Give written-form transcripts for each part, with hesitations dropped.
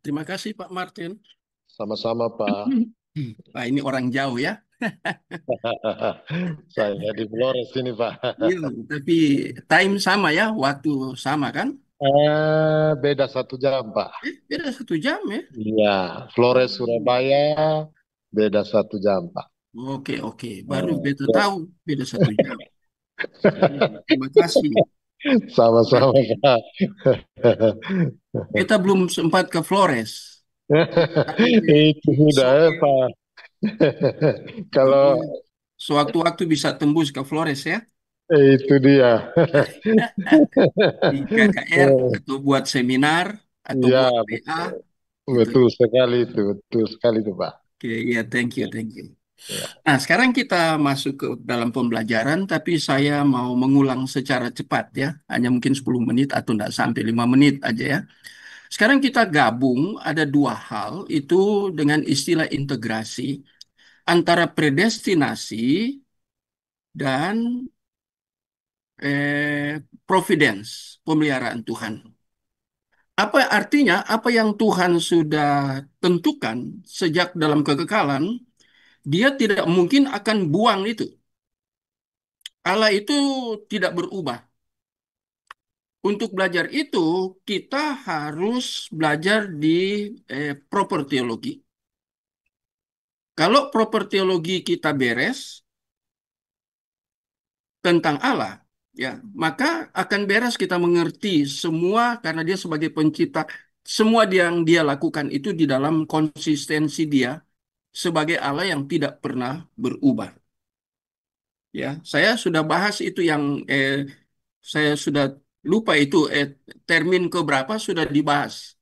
Terima kasih Pak Martin. Sama-sama, Pak. Pak, ini orang jauh ya. Saya di Flores ini, Pak. Iya, tapi time sama ya, waktu sama kan? Beda 1 jam, Pak. Beda 1 jam ya. Iya, Flores, Hmm. Surabaya, beda 1 jam, Pak. Oke, oke. Baru Eh, beta ya, tahu beda 1 jam. Terima kasih. Nah, Sama-sama, Pak. kita belum sempat ke Flores. Sampai Itu sudah ya, sore. Pak. Kalau Pokoknya sewaktu-waktu bisa tembus ke Flores ya. itu dia. Di KKR atau buat seminar atau Iya, buat PA betul, gitu ya. betul sekali itu, betul sekali itu, Pak. Oke, ya, thank you, Ya, thank you. ya. Nah, sekarang kita masuk ke dalam pembelajaran, tapi saya mau mengulang secara cepat ya, hanya mungkin 10 menit atau tidak sampai 5 menit aja ya. Sekarang kita gabung ada dua hal, itu dengan istilah integrasi antara predestinasi dan providence, pemeliharaan Tuhan. Apa artinya? Apa yang Tuhan sudah tentukan sejak dalam kekekalan, dia tidak mungkin akan buang itu. Allah itu tidak berubah. Untuk belajar itu, kita harus belajar di proper teologi. Kalau proper teologi kita beres tentang Allah, ya, maka akan beres kita mengerti semua karena dia sebagai pencipta, semua yang dia lakukan itu di dalam konsistensi dia sebagai Allah yang tidak pernah berubah. Ya, saya sudah bahas itu yang saya sudah lupa itu termin keberapa sudah dibahas.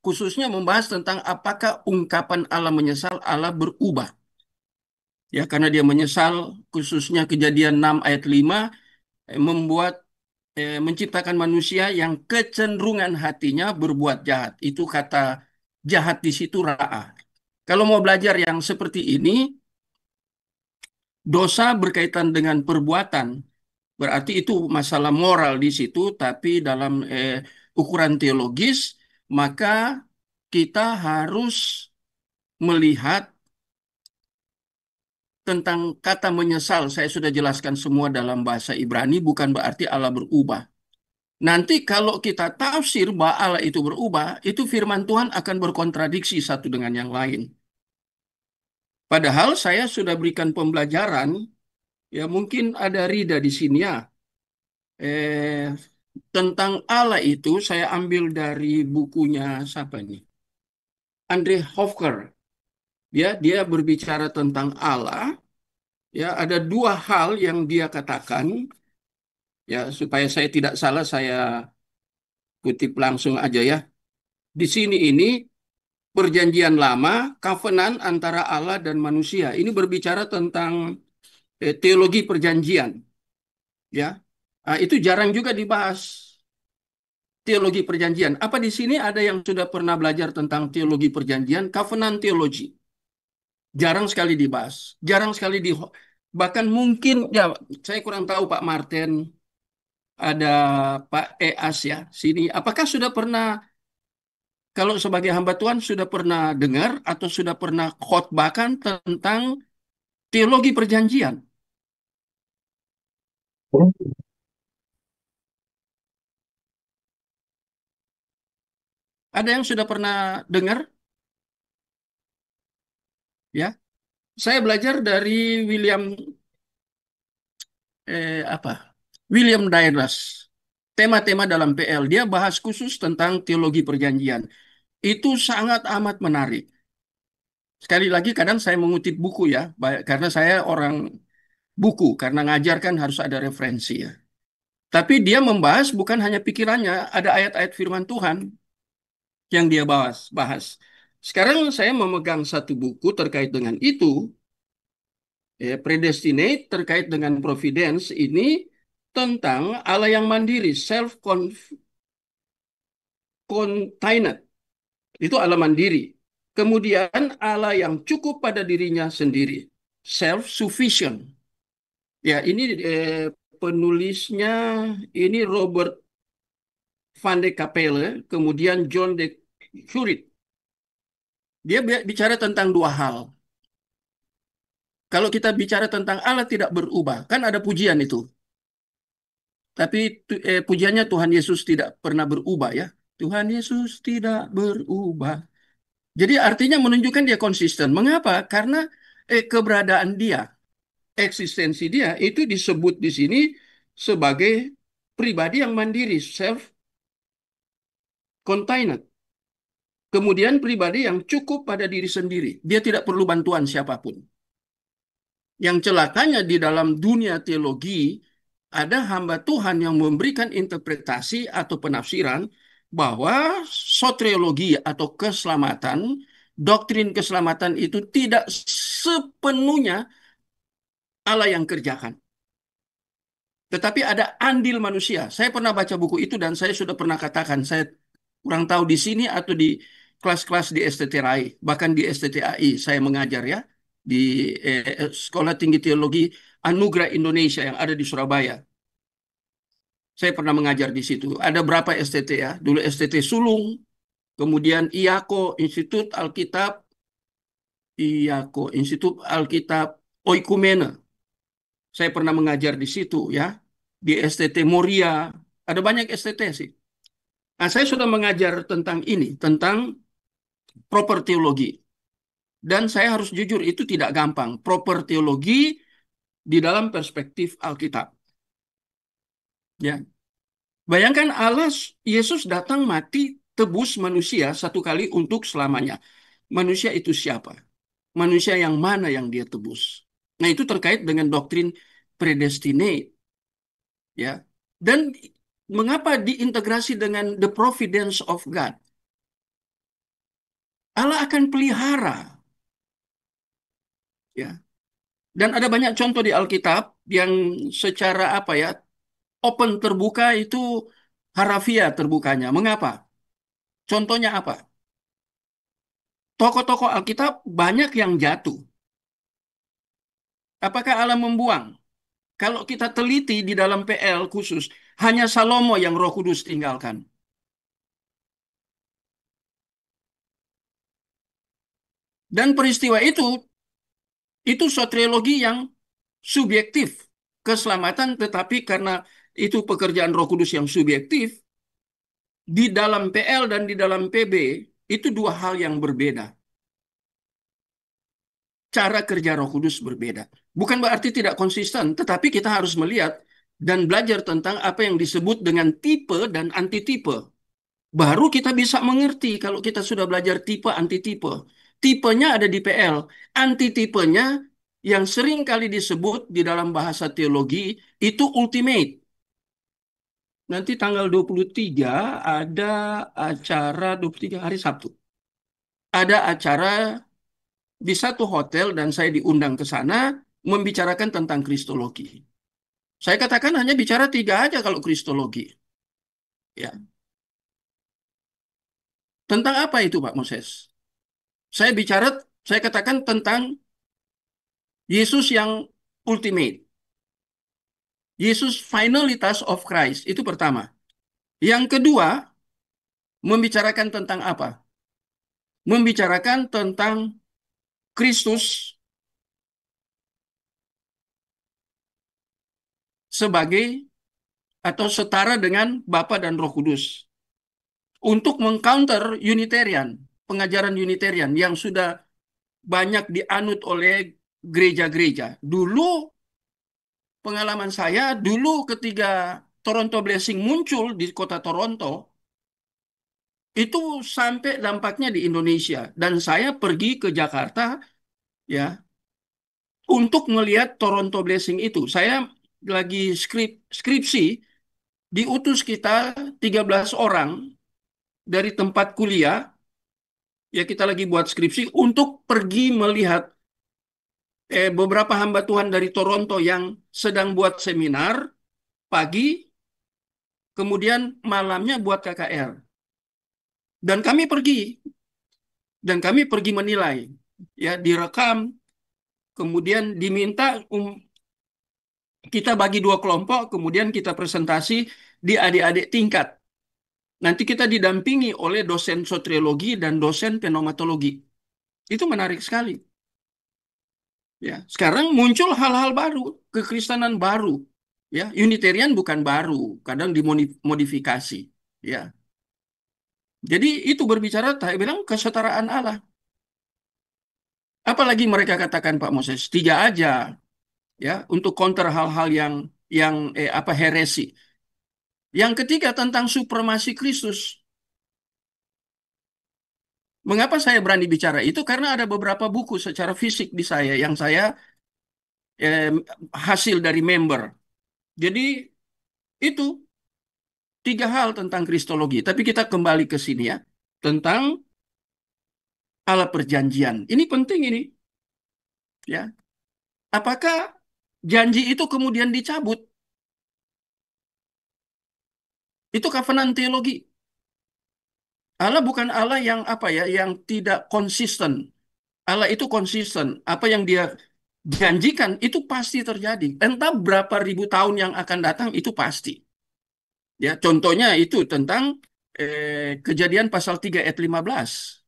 Khususnya membahas tentang apakah ungkapan Allah menyesal, Allah berubah. Ya, karena dia menyesal, khususnya Kejadian 6 ayat 5 membuat menciptakan manusia yang kecenderungan hatinya berbuat jahat. Itu kata jahat di situ ra'ah. Kalau mau belajar yang seperti ini, dosa berkaitan dengan perbuatan, berarti itu masalah moral di situ, tapi dalam ukuran teologis, maka kita harus melihat tentang kata menyesal. Saya sudah jelaskan semua dalam bahasa Ibrani, bukan berarti Allah berubah. Nanti kalau kita tafsir bahwa Allah itu berubah, itu firman Tuhan akan berkontradiksi satu dengan yang lain. Padahal saya sudah berikan pembelajaran, ya mungkin ada Rida di sini ya, eh, tentang Allah itu saya ambil dari bukunya siapa ini? Andre Hofker. Dia berbicara tentang Allah. Ya, ada dua hal yang dia katakan. Ya, supaya saya tidak salah, saya kutip langsung aja ya. Di sini ini perjanjian lama, covenant antara Allah dan manusia. Ini berbicara tentang teologi perjanjian, ya. Itu jarang juga dibahas teologi perjanjian. Apa di sini ada yang sudah pernah belajar tentang teologi perjanjian? Covenant theology. Jarang sekali dibahas. Jarang sekali bahkan mungkin ya saya kurang tahu Pak Martin, ada Pak Eas ya sini. Apakah sudah pernah kalau sebagai hamba Tuhan sudah pernah dengar atau sudah pernah khotbahkan tentang teologi perjanjian? Ada yang sudah pernah dengar? Ya, saya belajar dari William apa? William Dairas. Tema-tema dalam PL dia bahas khusus tentang teologi perjanjian. Itu sangat amat menarik. Sekali lagi kadang saya mengutip buku ya, karena saya orang buku, karena ngajarkan harus ada referensi ya. Tapi dia membahas bukan hanya pikirannya, ada ayat-ayat firman Tuhan yang dia bahas. Sekarang saya memegang satu buku terkait dengan itu, predestinate terkait dengan providence ini tentang Allah yang mandiri, self-contained. Itu Allah mandiri. Kemudian Allah yang cukup pada dirinya sendiri, self-sufficient. Ya, ini penulisnya ini Robert Van de Capelle, kemudian John de Curit. Dia bicara tentang dua hal. Kalau kita bicara tentang Allah tidak berubah, kan ada pujian itu. Tapi pujiannya Tuhan Yesus tidak pernah berubah ya. Tuhan Yesus tidak berubah. Jadi artinya menunjukkan dia konsisten. Mengapa? Karena keberadaan dia, eksistensi dia itu disebut di sini sebagai pribadi yang mandiri, self-contained. Kemudian pribadi yang cukup pada diri sendiri. Dia tidak perlu bantuan siapapun. Yang celakanya di dalam dunia teologi, ada hamba Tuhan yang memberikan interpretasi atau penafsiran bahwa soteriologi atau keselamatan, doktrin keselamatan itu tidak sepenuhnya Allah yang kerjakan. Tetapi ada andil manusia. Saya pernah baca buku itu dan saya sudah pernah katakan, saya kurang tahu di sini atau di kelas-kelas di STTRAI, bahkan di STTAI saya mengajar ya, di Sekolah Tinggi Teologi Anugerah Indonesia yang ada di Surabaya. Saya pernah mengajar di situ. Ada berapa STT ya? Dulu STT Sulung, kemudian IAKO, Institut Alkitab Oikumene. Saya pernah mengajar di situ ya, di STT Moria. Ada banyak STT sih. Nah, saya sudah mengajar tentang ini, tentang proper teologi. Dan saya harus jujur, itu tidak gampang. Proper teologi di dalam perspektif Alkitab. Ya. Bayangkan Allah, Yesus datang mati, tebus manusia satu kali untuk selamanya. Manusia itu siapa? Manusia yang mana yang dia tebus? Nah, itu terkait dengan doktrin predestinate. Ya. Dan mengapa diintegrasi dengan the providence of God? Allah akan pelihara. Ya. Dan ada banyak contoh di Alkitab yang secara apa ya, open terbuka itu harafiah terbukanya. Mengapa? Contohnya apa? Tokoh-tokoh Alkitab banyak yang jatuh. Apakah Allah membuang? Kalau kita teliti di dalam PL khusus, hanya Salomo yang Roh Kudus tinggalkan. Dan peristiwa itu soteriologi yang subjektif. Keselamatan tetapi karena itu pekerjaan Roh Kudus yang subjektif, di dalam PL dan di dalam PB itu dua hal yang berbeda. Cara kerja Roh Kudus berbeda. Bukan berarti tidak konsisten, tetapi kita harus melihat dan belajar tentang apa yang disebut dengan tipe dan antitipe. Baru kita bisa mengerti kalau kita sudah belajar tipe antitipe. Tipenya ada di PL, antitipenya yang sering kali disebut di dalam bahasa teologi itu ultimate. Nanti tanggal 23 ada acara, 23 hari Sabtu. Ada acara di satu hotel dan saya diundang ke sana membicarakan tentang kristologi. Saya katakan hanya bicara tiga aja kalau kristologi. Ya. Tentang apa itu Pak Moses? Saya bicara, saya katakan tentang Yesus yang ultimate. Yesus finalitas of Christ. Itu pertama. Yang kedua, membicarakan tentang apa? Membicarakan tentang Kristus sebagai atau setara dengan Bapa dan Roh Kudus. Untuk mengcounter Unitarian, pengajaran Unitarian yang sudah banyak dianut oleh gereja-gereja. Dulu pengalaman saya, dulu ketika Toronto Blessing muncul di kota Toronto, itu sampai dampaknya di Indonesia. Dan saya pergi ke Jakarta ya untuk melihat Toronto Blessing itu. Saya lagi skripsi, diutus kita 13 orang dari tempat kuliah, ya kita lagi buat skripsi untuk pergi melihat beberapa hamba Tuhan dari Toronto yang sedang buat seminar pagi, kemudian malamnya buat KKR. Dan kami pergi, menilai, ya direkam, kemudian diminta kita bagi dua kelompok, kemudian kita presentasi di adik-adik tingkat. Nanti kita didampingi oleh dosen soteriologi dan dosen pneumatologi. Itu menarik sekali. Ya, sekarang muncul hal-hal baru, kekristenan baru. Ya, Unitarian bukan baru, kadang dimodifikasi. Ya, jadi itu berbicara, saya bilang kesetaraan Allah. Apalagi mereka katakan Pak Moses, tiga aja, ya, untuk counter hal-hal yang apa heresi. Yang ketiga tentang supremasi Kristus. Mengapa saya berani bicara itu? Karena ada beberapa buku secara fisik di saya yang saya eh, hasil dari member. Jadi itu tiga hal tentang Kristologi. Tapi kita kembali ke sini ya, tentang Allah perjanjian. Ini penting ini, ya. Apakah janji itu kemudian dicabut? Itu covenant teologi. Allah bukan Allah yang apa ya, yang tidak konsisten. Allah itu konsisten. Apa yang dia janjikan itu pasti terjadi. Entah berapa ribu tahun yang akan datang itu pasti. Ya, contohnya itu tentang Kejadian pasal 3 ayat 15.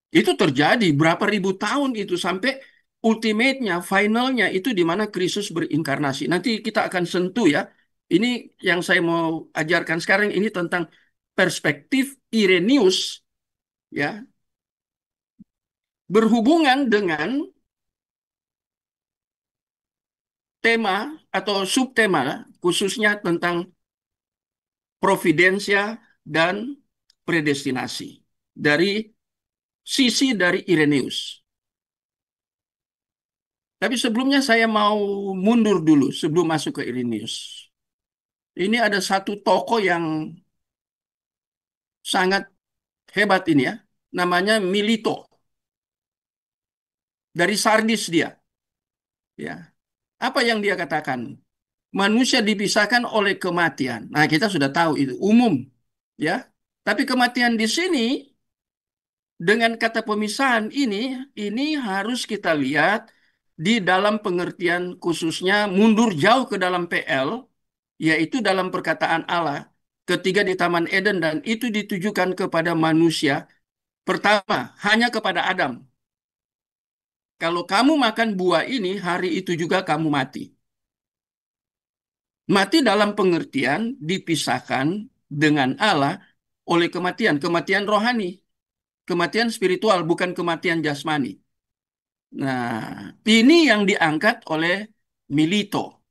Itu terjadi berapa ribu tahun itu sampai ultimate-nya, finalnya itu di mana Kristus berinkarnasi. Nanti kita akan sentuh ya. Ini yang saya mau ajarkan sekarang ini tentang perspektif Irenaeus ya, berhubungan dengan tema atau subtema khususnya tentang providensia dan predestinasi dari sisi dari Irenaeus. Tapi sebelumnya saya mau mundur dulu sebelum masuk ke Irenaeus. Ini ada satu tokoh yang sangat hebat ini ya. Namanya Milito. Dari Sardis dia. Ya. Apa yang dia katakan? Manusia dipisahkan oleh kematian. Nah, kita sudah tahu itu umum, ya. Tapi kematian di sini dengan kata pemisahan ini harus kita lihat di dalam pengertian khususnya mundur jauh ke dalam PL, yaitu dalam perkataan Allah ketiga di Taman Eden dan itu ditujukan kepada manusia. Pertama, hanya kepada Adam. Kalau kamu makan buah ini, hari itu juga kamu mati. Mati dalam pengertian dipisahkan dengan Allah oleh kematian, kematian rohani, kematian spiritual, bukan kematian jasmani. Nah, ini yang diangkat oleh Milito,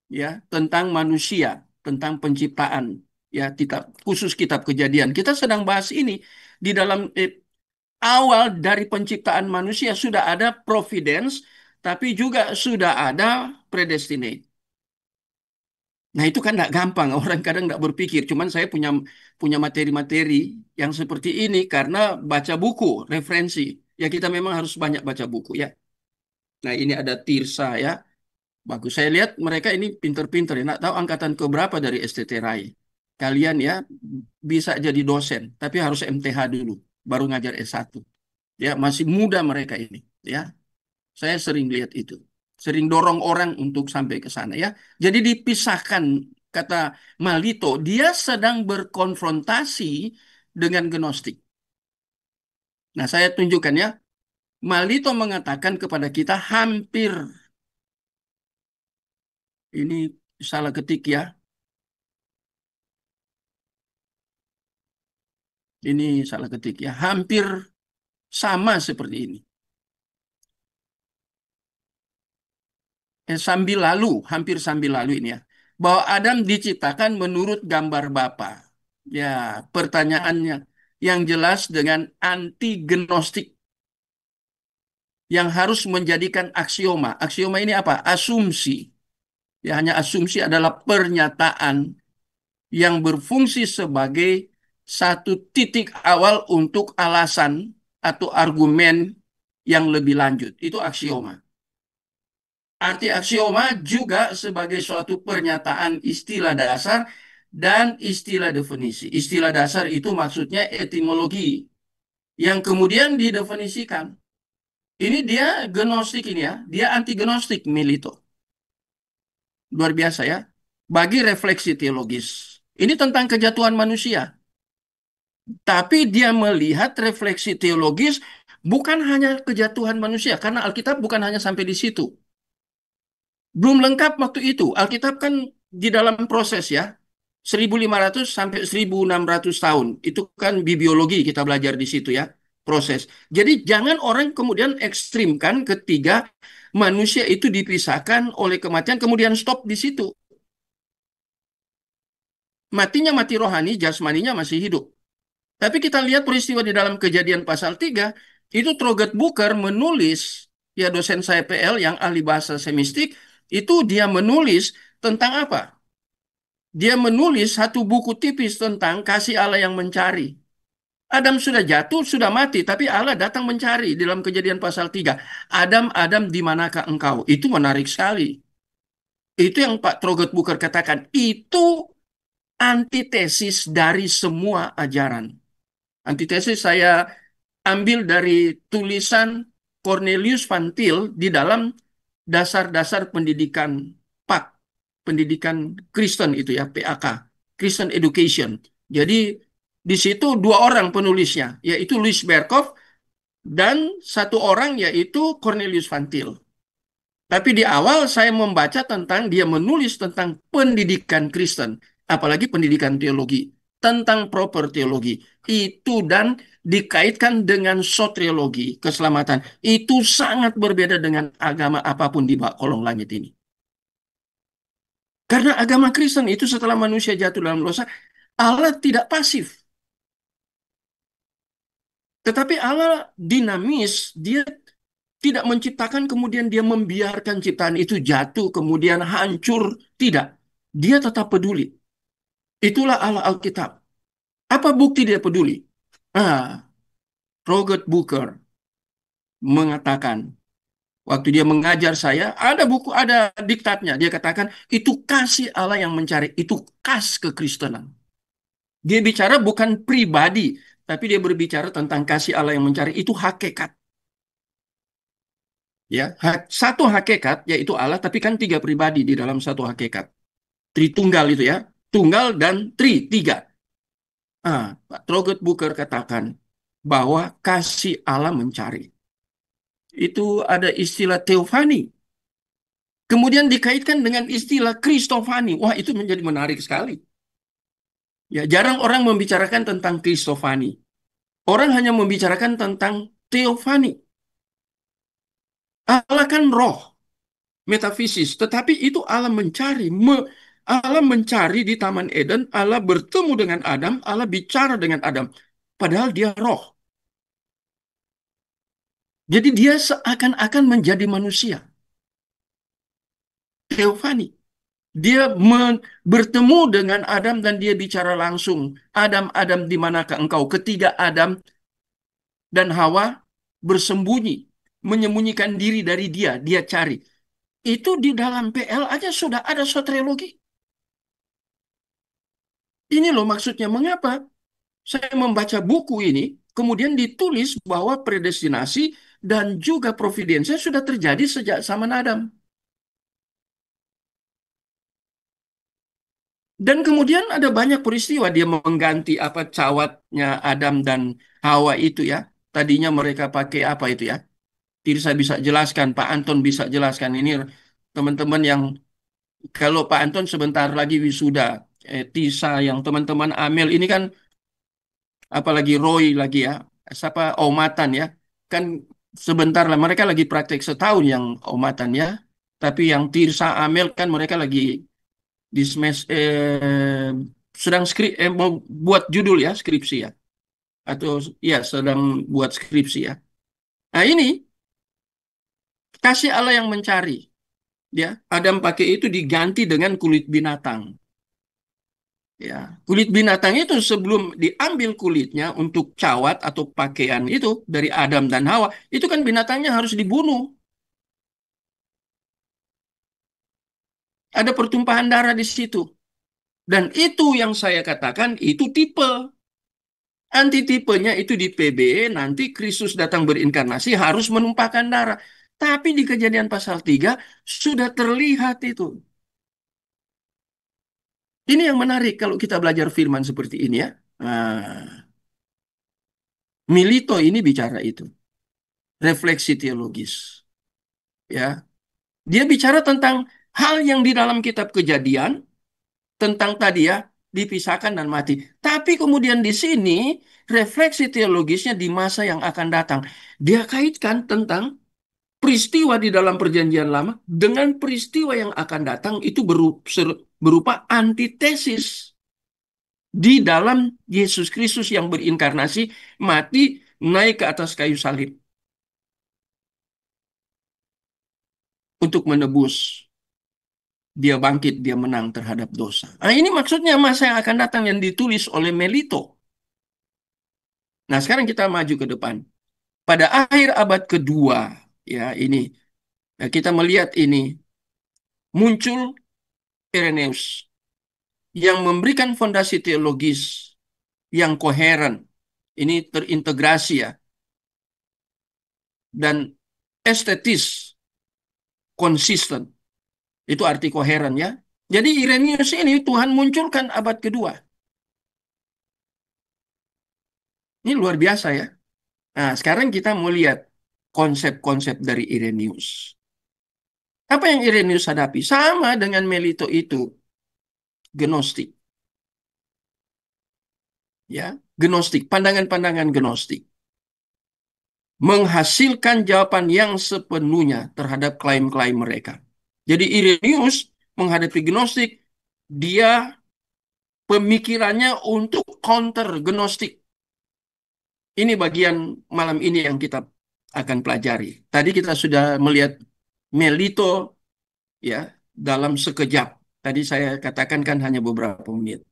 ya, tentang manusia, tentang penciptaan, ya, khusus kitab Kejadian. Kita sedang bahas ini di dalam awal dari penciptaan manusia sudah ada providence, tapi juga sudah ada predestinate. Nah itu kan nggak gampang, orang kadang nggak berpikir. Cuman saya punya punya materi-materi yang seperti ini karena baca buku, referensi. Ya kita memang harus banyak baca buku ya. Nah ini ada Tirsa ya, bagus. Saya lihat mereka ini pinter-pinter ya. Nggak tahu angkatan keberapa dari STT Rai. Kalian ya bisa jadi dosen, tapi harus MTH dulu, baru ngajar S1. Ya masih muda mereka ini. Ya saya sering lihat itu. Sering dorong orang untuk sampai ke sana ya. Jadi dipisahkan kata Malito, dia sedang berkonfrontasi dengan Gnostik. Nah, saya tunjukkan ya. Malito mengatakan kepada kita hampir ini salah ketik ya. Ini salah ketik ya. Hampir sama seperti ini. Sambil lalu, hampir sambil lalu ini ya. Bahwa Adam diciptakan menurut gambar Bapa. Ya, pertanyaannya yang jelas dengan anti gnostik yang harus menjadikan aksioma. Aksioma ini apa? Asumsi. Ya, hanya asumsi adalah pernyataan yang berfungsi sebagai satu titik awal untuk alasan atau argumen yang lebih lanjut. Itu aksioma. Arti aksioma juga sebagai suatu pernyataan istilah dasar dan istilah definisi. Istilah dasar itu maksudnya etimologi yang kemudian didefinisikan. Ini dia gnostik ini ya, dia anti gnostik Milito. Luar biasa ya. Bagi refleksi teologis. Ini tentang kejatuhan manusia. Tapi dia melihat refleksi teologis bukan hanya kejatuhan manusia, karena Alkitab bukan hanya sampai di situ. Belum lengkap waktu itu. Alkitab kan di dalam proses ya. 1500 sampai 1600 tahun. Itu kan bibliologi kita belajar di situ ya. Proses. Jadi jangan orang kemudian ekstrimkan ketika manusia itu dipisahkan oleh kematian kemudian stop di situ. Matinya mati rohani, jasmaninya masih hidup. Tapi kita lihat peristiwa di dalam Kejadian pasal 3 itu Troget Booker menulis, ya dosen saya PL yang ahli bahasa semistik, itu dia menulis tentang apa? Dia menulis satu buku tipis tentang kasih Allah yang mencari. Adam sudah jatuh, sudah mati, tapi Allah datang mencari di dalam Kejadian pasal 3. Adam, Adam, di manakah engkau? Itu menarik sekali. Itu yang Pak Troget Booker katakan. Itu antitesis dari semua ajaran. Antitesis saya ambil dari tulisan Cornelius Van Til di dalam dasar-dasar pendidikan PAK, pendidikan Kristen itu ya, PAK, Christian Education. Jadi di situ dua orang penulisnya, yaitu Louis Berkhof dan satu orang yaitu Cornelius Van Til. Tapi di awal saya membaca tentang dia menulis tentang pendidikan Kristen, apalagi pendidikan teologi, tentang proper teologi. Itu dan dikaitkan dengan soteriologi, keselamatan. Itu sangat berbeda dengan agama apapun di bawah kolong langit ini. Karena agama Kristen itu setelah manusia jatuh dalam dosa, Allah tidak pasif. Tetapi Allah dinamis, dia tidak menciptakan kemudian dia membiarkan ciptaan itu jatuh kemudian hancur. Tidak. Dia tetap peduli. Itulah Allah Alkitab. Apa bukti dia peduli? Ah, Robert Booker mengatakan waktu dia mengajar saya, ada buku, ada diktatnya. Dia katakan itu kasih Allah yang mencari, itu khas kekristenan. Dia bicara bukan pribadi, tapi dia berbicara tentang kasih Allah yang mencari, itu hakikat. Ya, satu hakikat yaitu Allah, tapi kan tiga pribadi di dalam satu hakikat. Tritunggal itu ya, tunggal dan tiga. Pak Troget Booker katakan bahwa kasih Allah mencari. Itu ada istilah teofani. Kemudian dikaitkan dengan istilah Kristofani. Wah, itu menjadi menarik sekali. Ya, jarang orang membicarakan tentang Kristofani. Orang hanya membicarakan tentang teofani. Allah kan roh, metafisis. Tetapi itu Allah mencari. Allah mencari di Taman Eden. Allah bertemu dengan Adam. Allah bicara dengan Adam. Padahal dia roh. Jadi dia seakan-akan menjadi manusia. Teofani. Dia bertemu dengan Adam dan dia bicara langsung. Adam, Adam, di manakah engkau? Ketiga Adam dan Hawa bersembunyi. Menyembunyikan diri dari dia. Dia cari. Itu di dalam PL aja sudah ada soteriologi. Ini loh maksudnya. Mengapa saya membaca buku ini, kemudian ditulis bahwa predestinasi dan juga providensia sudah terjadi sejak zaman Adam. Dan kemudian ada banyak peristiwa dia mengganti apa cawatnya Adam dan Hawa itu ya. Tadinya mereka pakai apa itu ya. Tidak saya bisa jelaskan, Pak Anton bisa jelaskan. Ini teman-teman yang kalau Pak Anton sebentar lagi wisuda. Tisa yang teman-teman Amel ini kan apalagi Roy lagi ya. Siapa Omatan ya. Kan sebentar lah mereka lagi praktek setahun yang Omatan ya. Tapi yang Tirsa Amel kan mereka lagi di sedang mau buat judul ya skripsi ya atau ya sedang buat skripsi ya. Nah ini kasih Allah yang mencari ya. Adam pakai itu diganti dengan kulit binatang ya. Kulit binatang itu sebelum diambil kulitnya untuk cawat atau pakaian itu dari Adam dan Hawa itu kan binatangnya harus dibunuh. Ada pertumpahan darah di situ. Dan itu yang saya katakan itu tipe. Antitipenya itu di PB, nanti Kristus datang berinkarnasi harus menumpahkan darah. Tapi di Kejadian pasal 3 sudah terlihat itu. Ini yang menarik kalau kita belajar firman seperti ini ya. Nah, Milito ini bicara itu, refleksi teologis. Ya, dia bicara tentang hal yang di dalam kitab Kejadian, tentang tadi ya, dipisahkan dan mati. Tapi kemudian di sini, refleksi teologisnya di masa yang akan datang. Dia kaitkan tentang peristiwa di dalam perjanjian lama dengan peristiwa yang akan datang itu berupa antitesis di dalam Yesus Kristus yang berinkarnasi, mati, naik ke atas kayu salib untuk menebus. Dia bangkit, dia menang terhadap dosa. Nah, ini maksudnya masa yang akan datang yang ditulis oleh Melito. Nah, sekarang kita maju ke depan. Pada akhir abad kedua, ya ini, ya, kita melihat ini, muncul Irenaeus yang memberikan fondasi teologis yang koheren. Ini terintegrasi ya, dan estetis, konsisten. Itu arti koheren ya. Jadi Irenaeus ini Tuhan munculkan abad kedua. Ini luar biasa ya. Nah, sekarang kita mau lihat konsep-konsep dari Irenaeus. Apa yang Irenaeus hadapi? Sama dengan Melito itu, Gnostik. Ya, Gnostik, pandangan-pandangan Gnostik. Menghasilkan jawaban yang sepenuhnya terhadap klaim-klaim mereka. Jadi Irenaeus menghadapi Gnostik, dia pemikirannya untuk counter Gnostik. Ini bagian malam ini yang kita akan pelajari. Tadi kita sudah melihat Melito ya dalam sekejap. Tadi saya katakan kan hanya beberapa menit.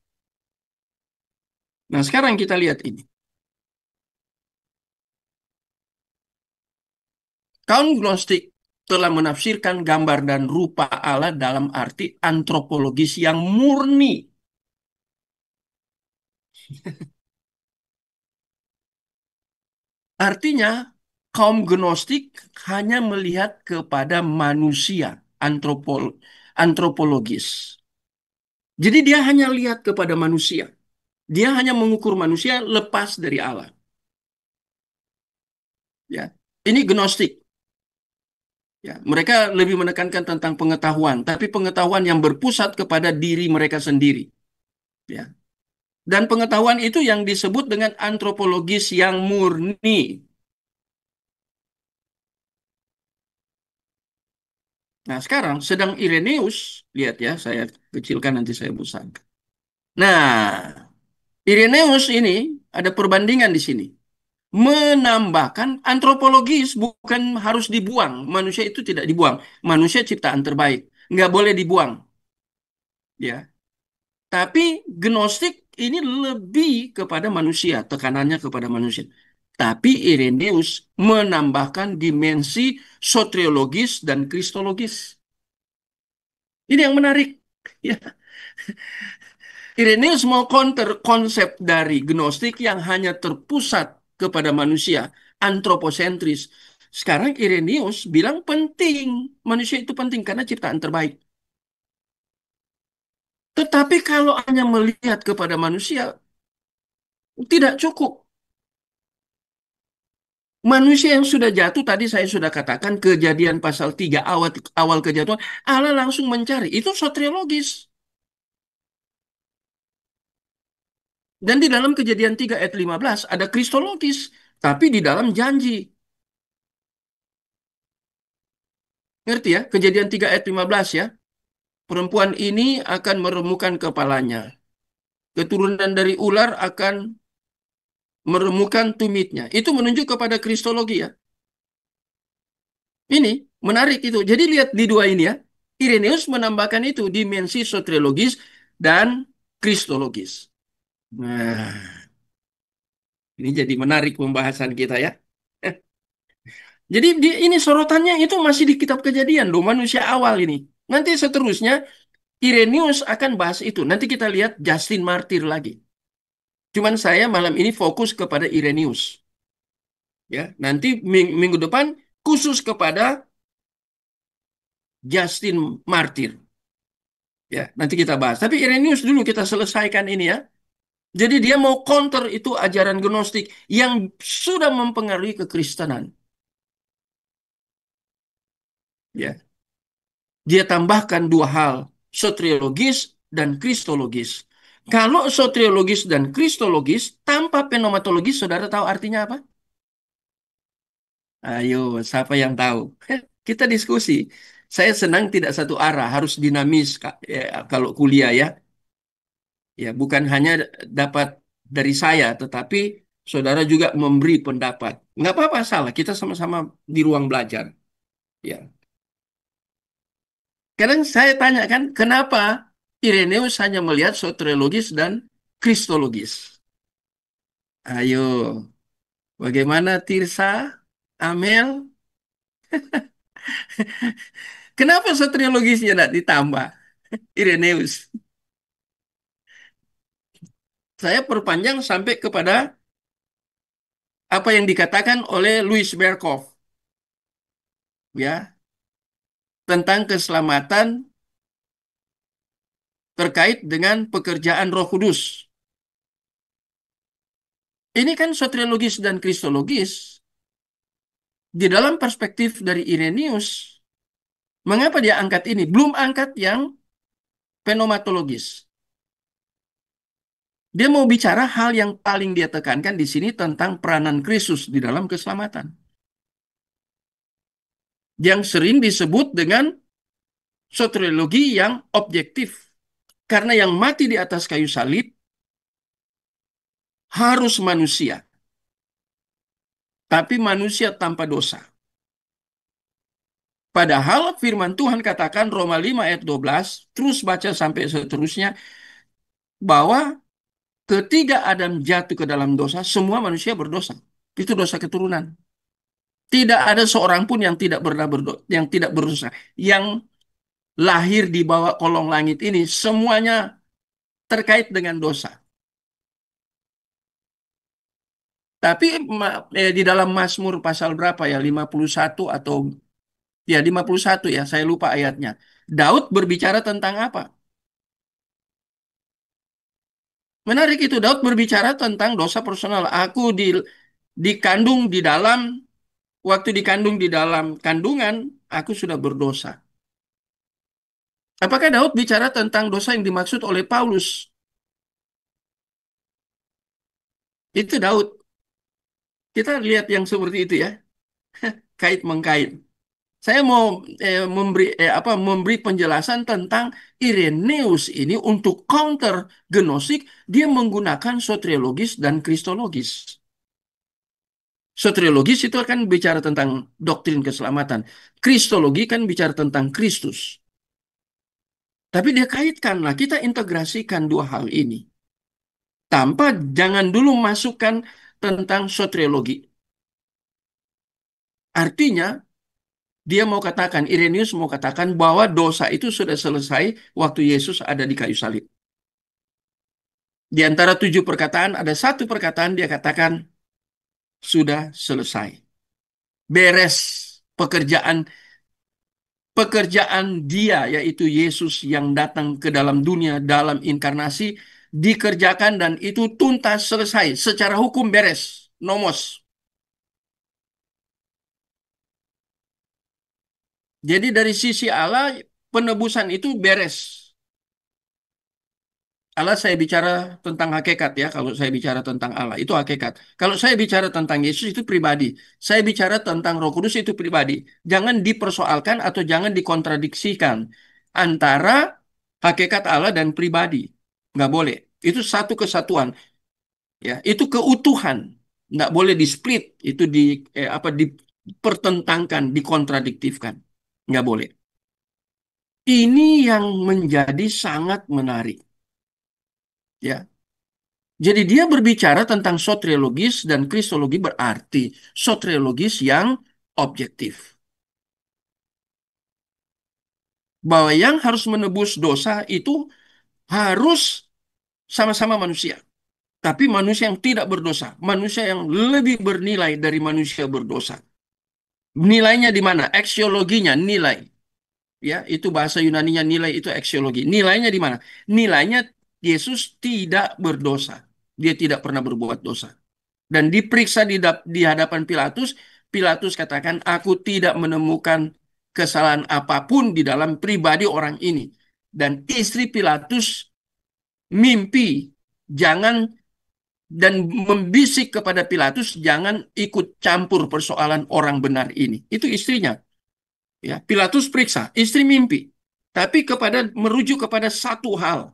Nah, sekarang kita lihat ini. Kaum Gnostik telah menafsirkan gambar dan rupa Allah dalam arti antropologis yang murni. Artinya, kaum Gnostik hanya melihat kepada manusia, antropologis. Jadi dia hanya lihat kepada manusia. Dia hanya mengukur manusia lepas dari Allah. Ya, ini Gnostik. Ya, mereka lebih menekankan tentang pengetahuan, tapi pengetahuan yang berpusat kepada diri mereka sendiri. Ya, dan pengetahuan itu yang disebut dengan antropologis yang murni. Nah, sekarang sedang Irenaeus, lihat ya, saya kecilkan nanti saya besarkan. Nah, Irenaeus ini ada perbandingan di sini. Menambahkan antropologis bukan harus dibuang. Manusia itu tidak dibuang. Manusia ciptaan terbaik. Nggak boleh dibuang. Ya. Tapi Gnostik ini lebih kepada manusia. Tekanannya kepada manusia. Tapi Irenaeus menambahkan dimensi soteriologis dan kristologis. Ini yang menarik. Ya. Irenaeus mau counter konsep dari Gnostik yang hanya terpusat kepada manusia, antroposentris. Sekarang Irenaeus bilang penting, manusia itu penting karena ciptaan terbaik. Tetapi kalau hanya melihat kepada manusia, tidak cukup. Manusia yang sudah jatuh, tadi saya sudah katakan, kejadian pasal 3 awal, awal kejatuhan, Allah langsung mencari. Itu soteriologis. Dan di dalam kejadian 3 ayat 15 ada kristologis. Tapi di dalam janji. Ngerti ya? Kejadian 3 ayat 15 ya. Perempuan ini akan meremukkan kepalanya. Keturunan dari ular akan meremukkan tumitnya. Itu menunjuk kepada kristologi ya. Ini menarik itu. Jadi lihat di dua ini ya. Irenaeus menambahkan itu dimensi soteriologis dan kristologis. Nah, ini jadi menarik pembahasan kita ya. Eh, Jadi ini sorotannya itu masih di kitab Kejadian loh, manusia awal ini. Nanti seterusnya Irenaeus akan bahas itu. Nanti kita lihat Justin Martyr lagi. Cuman saya malam ini fokus kepada Irenaeus. Ya, nanti minggu depan khusus kepada Justin Martyr. Ya, nanti kita bahas. Tapi Irenaeus dulu kita selesaikan ini ya. Jadi dia mau counter itu ajaran Gnostik yang sudah mempengaruhi kekristenan. Ya, dia tambahkan dua hal, soteriologis dan kristologis. Kalau soteriologis dan kristologis tanpa pneumatologis, saudara tahu artinya apa? Ayo, siapa yang tahu? Kita diskusi. Saya senang tidak satu arah, harus dinamis ya, kalau kuliah ya. Ya, bukan hanya dapat dari saya, tetapi saudara juga memberi pendapat. Nggak apa-apa salah, kita sama-sama di ruang belajar. Ya. Kadang saya tanyakan, kenapa Irenaeus hanya melihat soteriologis dan kristologis? Ayo, bagaimana Tirsa, Amel? Kenapa soteriologisnya tidak ditambah? Irenaeus. Saya perpanjang sampai kepada apa yang dikatakan oleh Louis Berkhof, ya, tentang keselamatan terkait dengan pekerjaan Roh Kudus. Ini kan soteriologis dan kristologis di dalam perspektif dari Irenaeus. Mengapa dia angkat ini? Belum angkat yang pneumatologis. Dia mau bicara hal yang paling dia tekankan di sini tentang peranan Kristus di dalam keselamatan. Yang sering disebut dengan soteriologi yang objektif. Karena yang mati di atas kayu salib harus manusia, tapi manusia tanpa dosa. Padahal firman Tuhan katakan Roma 5 ayat 12, terus baca sampai seterusnya, bahwa ketika Adam jatuh ke dalam dosa, semua manusia berdosa. Itu dosa keturunan. Tidak ada seorang pun yang tidak pernah berdosa, yang tidak berdosa. Yang lahir di bawah kolong langit ini, semuanya terkait dengan dosa. Tapi di dalam Mazmur pasal berapa ya, 51 atau ya 51 ya, saya lupa ayatnya. Daud berbicara tentang apa? Menarik itu, Daud berbicara tentang dosa personal. Dikandung di dalam, waktu dikandung di dalam kandungan, aku sudah berdosa. Apakah Daud bicara tentang dosa yang dimaksud oleh Paulus? Itu Daud. Kita lihat yang seperti itu ya, kait-mengkait. Saya mau memberi penjelasan tentang Irenaeus ini untuk counter Gnostik, dia menggunakan soteriologis dan kristologis. Soteriologis itu akan bicara tentang doktrin keselamatan. Kristologi kan bicara tentang Kristus. Tapi dia kaitkanlah, kita integrasikan dua hal ini. Tanpa jangan dulu masukkan tentang soteriologi. Artinya, dia mau katakan, Irenaeus mau katakan bahwa dosa itu sudah selesai waktu Yesus ada di kayu salib. Di antara 7 perkataan, ada satu perkataan dia katakan, sudah selesai. Beres pekerjaan pekerjaan dia, yaitu Yesus yang datang ke dalam dunia dalam inkarnasi, dikerjakan dan itu tuntas selesai. Secara hukum beres. Nomos. Jadi dari sisi Allah, penebusan itu beres. Allah saya bicara tentang hakikat ya. Kalau saya bicara tentang Allah, itu hakikat. Kalau saya bicara tentang Yesus, itu pribadi. Saya bicara tentang Roh Kudus, itu pribadi. Jangan dipersoalkan atau jangan dikontradiksikan antara hakikat Allah dan pribadi. Nggak boleh. Itu satu kesatuan. Ya, itu keutuhan. Nggak boleh di-split. Itu dipertentangkan, dikontradiktifkan. Nggak boleh. Ini yang menjadi sangat menarik. Ya, jadi dia berbicara tentang soteriologis dan kristologi berarti soteriologis yang objektif. Bahwa yang harus menebus dosa itu harus sama-sama manusia. Tapi manusia yang tidak berdosa. Manusia yang lebih bernilai dari manusia berdosa. Nilainya di mana? Aksiologinya, nilai. Ya, itu bahasa Yunaninya nilai itu aksiologi. Nilainya di mana? Nilainya Yesus tidak berdosa. Dia tidak pernah berbuat dosa. Dan diperiksa di hadapan Pilatus, Pilatus katakan, aku tidak menemukan kesalahan apapun di dalam pribadi orang ini. Dan istri Pilatus mimpi, jangan dan membisik kepada Pilatus, jangan ikut campur persoalan orang benar ini. Itu istrinya. Ya, Pilatus periksa, istri mimpi. Tapi merujuk kepada satu hal,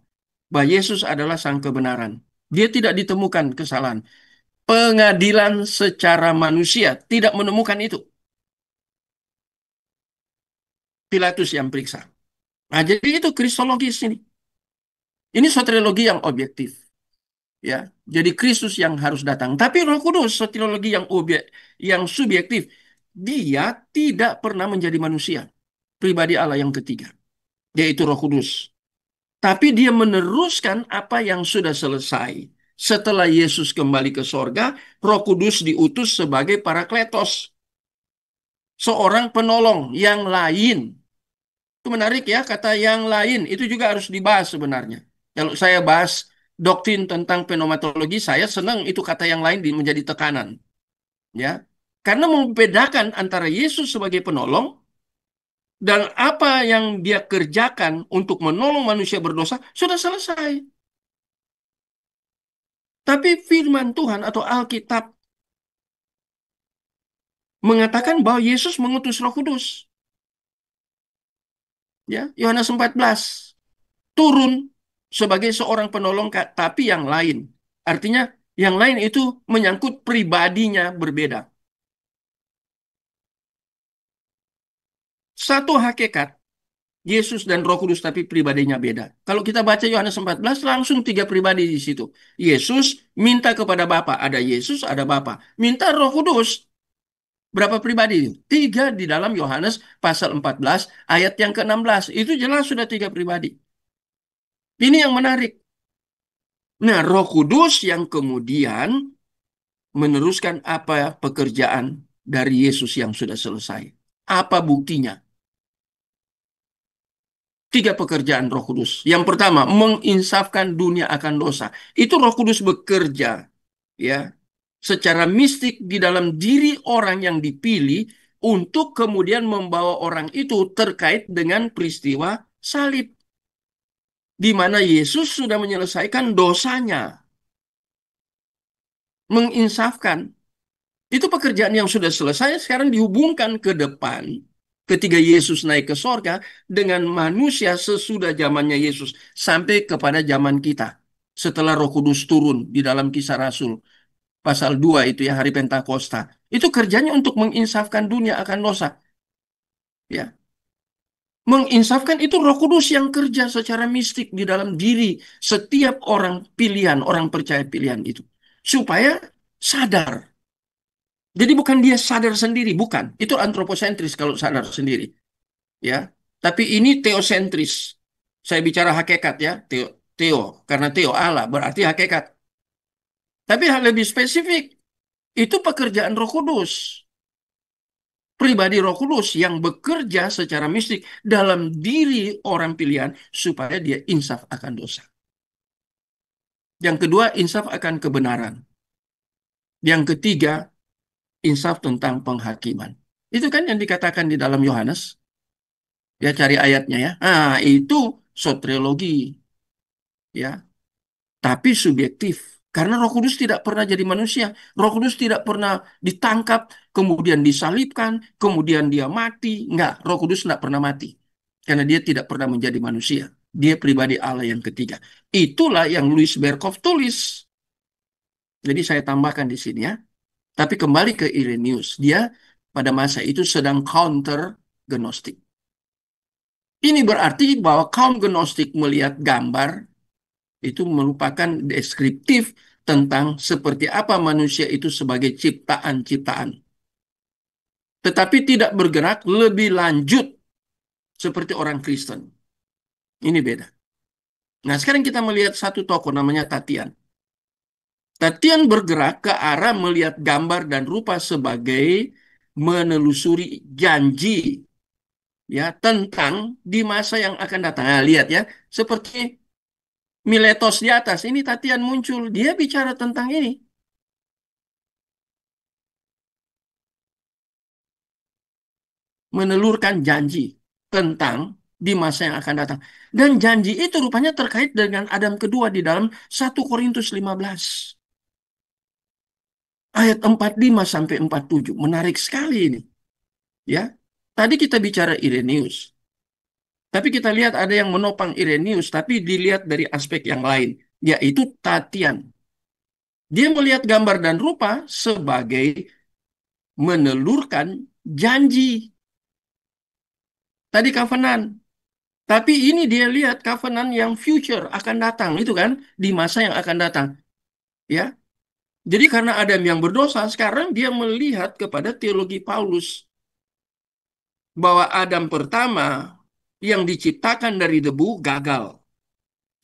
bahwa Yesus adalah sang kebenaran. Dia tidak ditemukan kesalahan. Pengadilan secara manusia tidak menemukan itu. Pilatus yang periksa. Nah, jadi itu kristologis ini. Ini soteriologi yang objektif, ya. Jadi Kristus yang harus datang. Tapi Roh Kudus soteriologi yang subjektif. Dia tidak pernah menjadi manusia. Pribadi Allah yang ketiga, yaitu Roh Kudus. Tapi dia meneruskan apa yang sudah selesai. Setelah Yesus kembali ke sorga, Roh Kudus diutus sebagai Parakletos, seorang penolong yang lain. Itu menarik ya, kata yang lain. Itu juga harus dibahas sebenarnya. Kalau saya bahas doktrin tentang pneumatologi, saya senang itu kata yang lain menjadi tekanan. Ya, karena membedakan antara Yesus sebagai penolong dan apa yang dia kerjakan untuk menolong manusia berdosa sudah selesai. Tapi firman Tuhan atau Alkitab mengatakan bahwa Yesus mengutus Roh Kudus. Ya, Yohanes 14 turun sebagai seorang penolong tapi yang lain. Artinya yang lain itu menyangkut pribadinya berbeda. Satu hakikat Yesus dan Roh Kudus tapi pribadinya beda. Kalau kita baca Yohanes 14 langsung tiga pribadi di situ. Yesus minta kepada Bapa, ada Yesus, ada Bapa. Minta Roh Kudus. Berapa pribadi? Tiga di dalam Yohanes pasal 14 ayat yang ke-16. Itu jelas sudah tiga pribadi. Ini yang menarik. Nah, Roh Kudus yang kemudian meneruskan apa pekerjaan dari Yesus yang sudah selesai. Apa buktinya? Tiga pekerjaan Roh Kudus. Yang pertama, menginsafkan dunia akan dosa. Itu Roh Kudus bekerja, ya, secara mistik di dalam diri orang yang dipilih untuk kemudian membawa orang itu terkait dengan peristiwa salib, di mana Yesus sudah menyelesaikan dosanya, menginsafkan. Itu pekerjaan yang sudah selesai, sekarang dihubungkan ke depan. Ketika Yesus naik ke sorga dengan manusia sesudah zamannya Yesus sampai kepada zaman kita. Setelah Roh Kudus turun di dalam Kisah Rasul pasal 2 itu ya, hari Pentakosta. Itu kerjanya untuk menginsafkan dunia akan dosa. Ya. Menginsafkan itu Roh Kudus yang kerja secara mistik di dalam diri setiap orang pilihan, orang percaya pilihan itu. Supaya sadar. Jadi bukan dia sadar sendiri, bukan. Itu antroposentris kalau sadar sendiri, ya. Tapi ini teosentris. Saya bicara hakikat ya, teo, karena teo Allah berarti hakikat. Tapi hal lebih spesifik, itu pekerjaan Roh Kudus. Pribadi Roh Kudus yang bekerja secara mistik dalam diri orang pilihan supaya dia insaf akan dosa. Yang kedua, insaf akan kebenaran. Yang ketiga, insaf tentang penghakiman. Itu kan yang dikatakan di dalam Yohanes. Ya cari ayatnya ya. Nah, itu soteriologi ya, tapi subjektif. Karena Roh Kudus tidak pernah jadi manusia. Roh Kudus tidak pernah ditangkap, kemudian disalibkan, kemudian dia mati. Enggak, Roh Kudus tidak pernah mati. Karena dia tidak pernah menjadi manusia. Dia pribadi Allah yang ketiga. Itulah yang Louis Berkhof tulis. Jadi saya tambahkan di sini ya. Tapi kembali ke Irenaeus. Dia pada masa itu sedang counter Gnostik. Ini berarti bahwa kaum Gnostik melihat gambar itu merupakan deskriptif tentang seperti apa manusia itu sebagai ciptaan-ciptaan. Tetapi tidak bergerak lebih lanjut seperti orang Kristen. Ini beda. Nah, sekarang kita melihat satu tokoh namanya Tatian. Tatian bergerak ke arah melihat gambar dan rupa sebagai menelusuri janji ya tentang di masa yang akan datang. Nah, lihat ya, seperti Miletos di atas ini Tatian muncul, dia bicara tentang ini, menelurkan janji tentang di masa yang akan datang. Dan janji itu rupanya terkait dengan Adam kedua di dalam 1 Korintus 15 ayat 45 sampai 47. Menarik sekali ini, ya. Tadi kita bicara Irenaeus, tapi kita lihat ada yang menopang Irenaeus, tapi dilihat dari aspek yang lain, yaitu Tatian. Dia melihat gambar dan rupa sebagai menelurkan janji. Tadi covenant. Tapi ini dia lihat covenant yang future akan datang itu kan di masa yang akan datang, ya. Jadi karena Adam yang berdosa, sekarang dia melihat kepada teologi Paulus bahwa Adam pertama yang diciptakan dari debu gagal,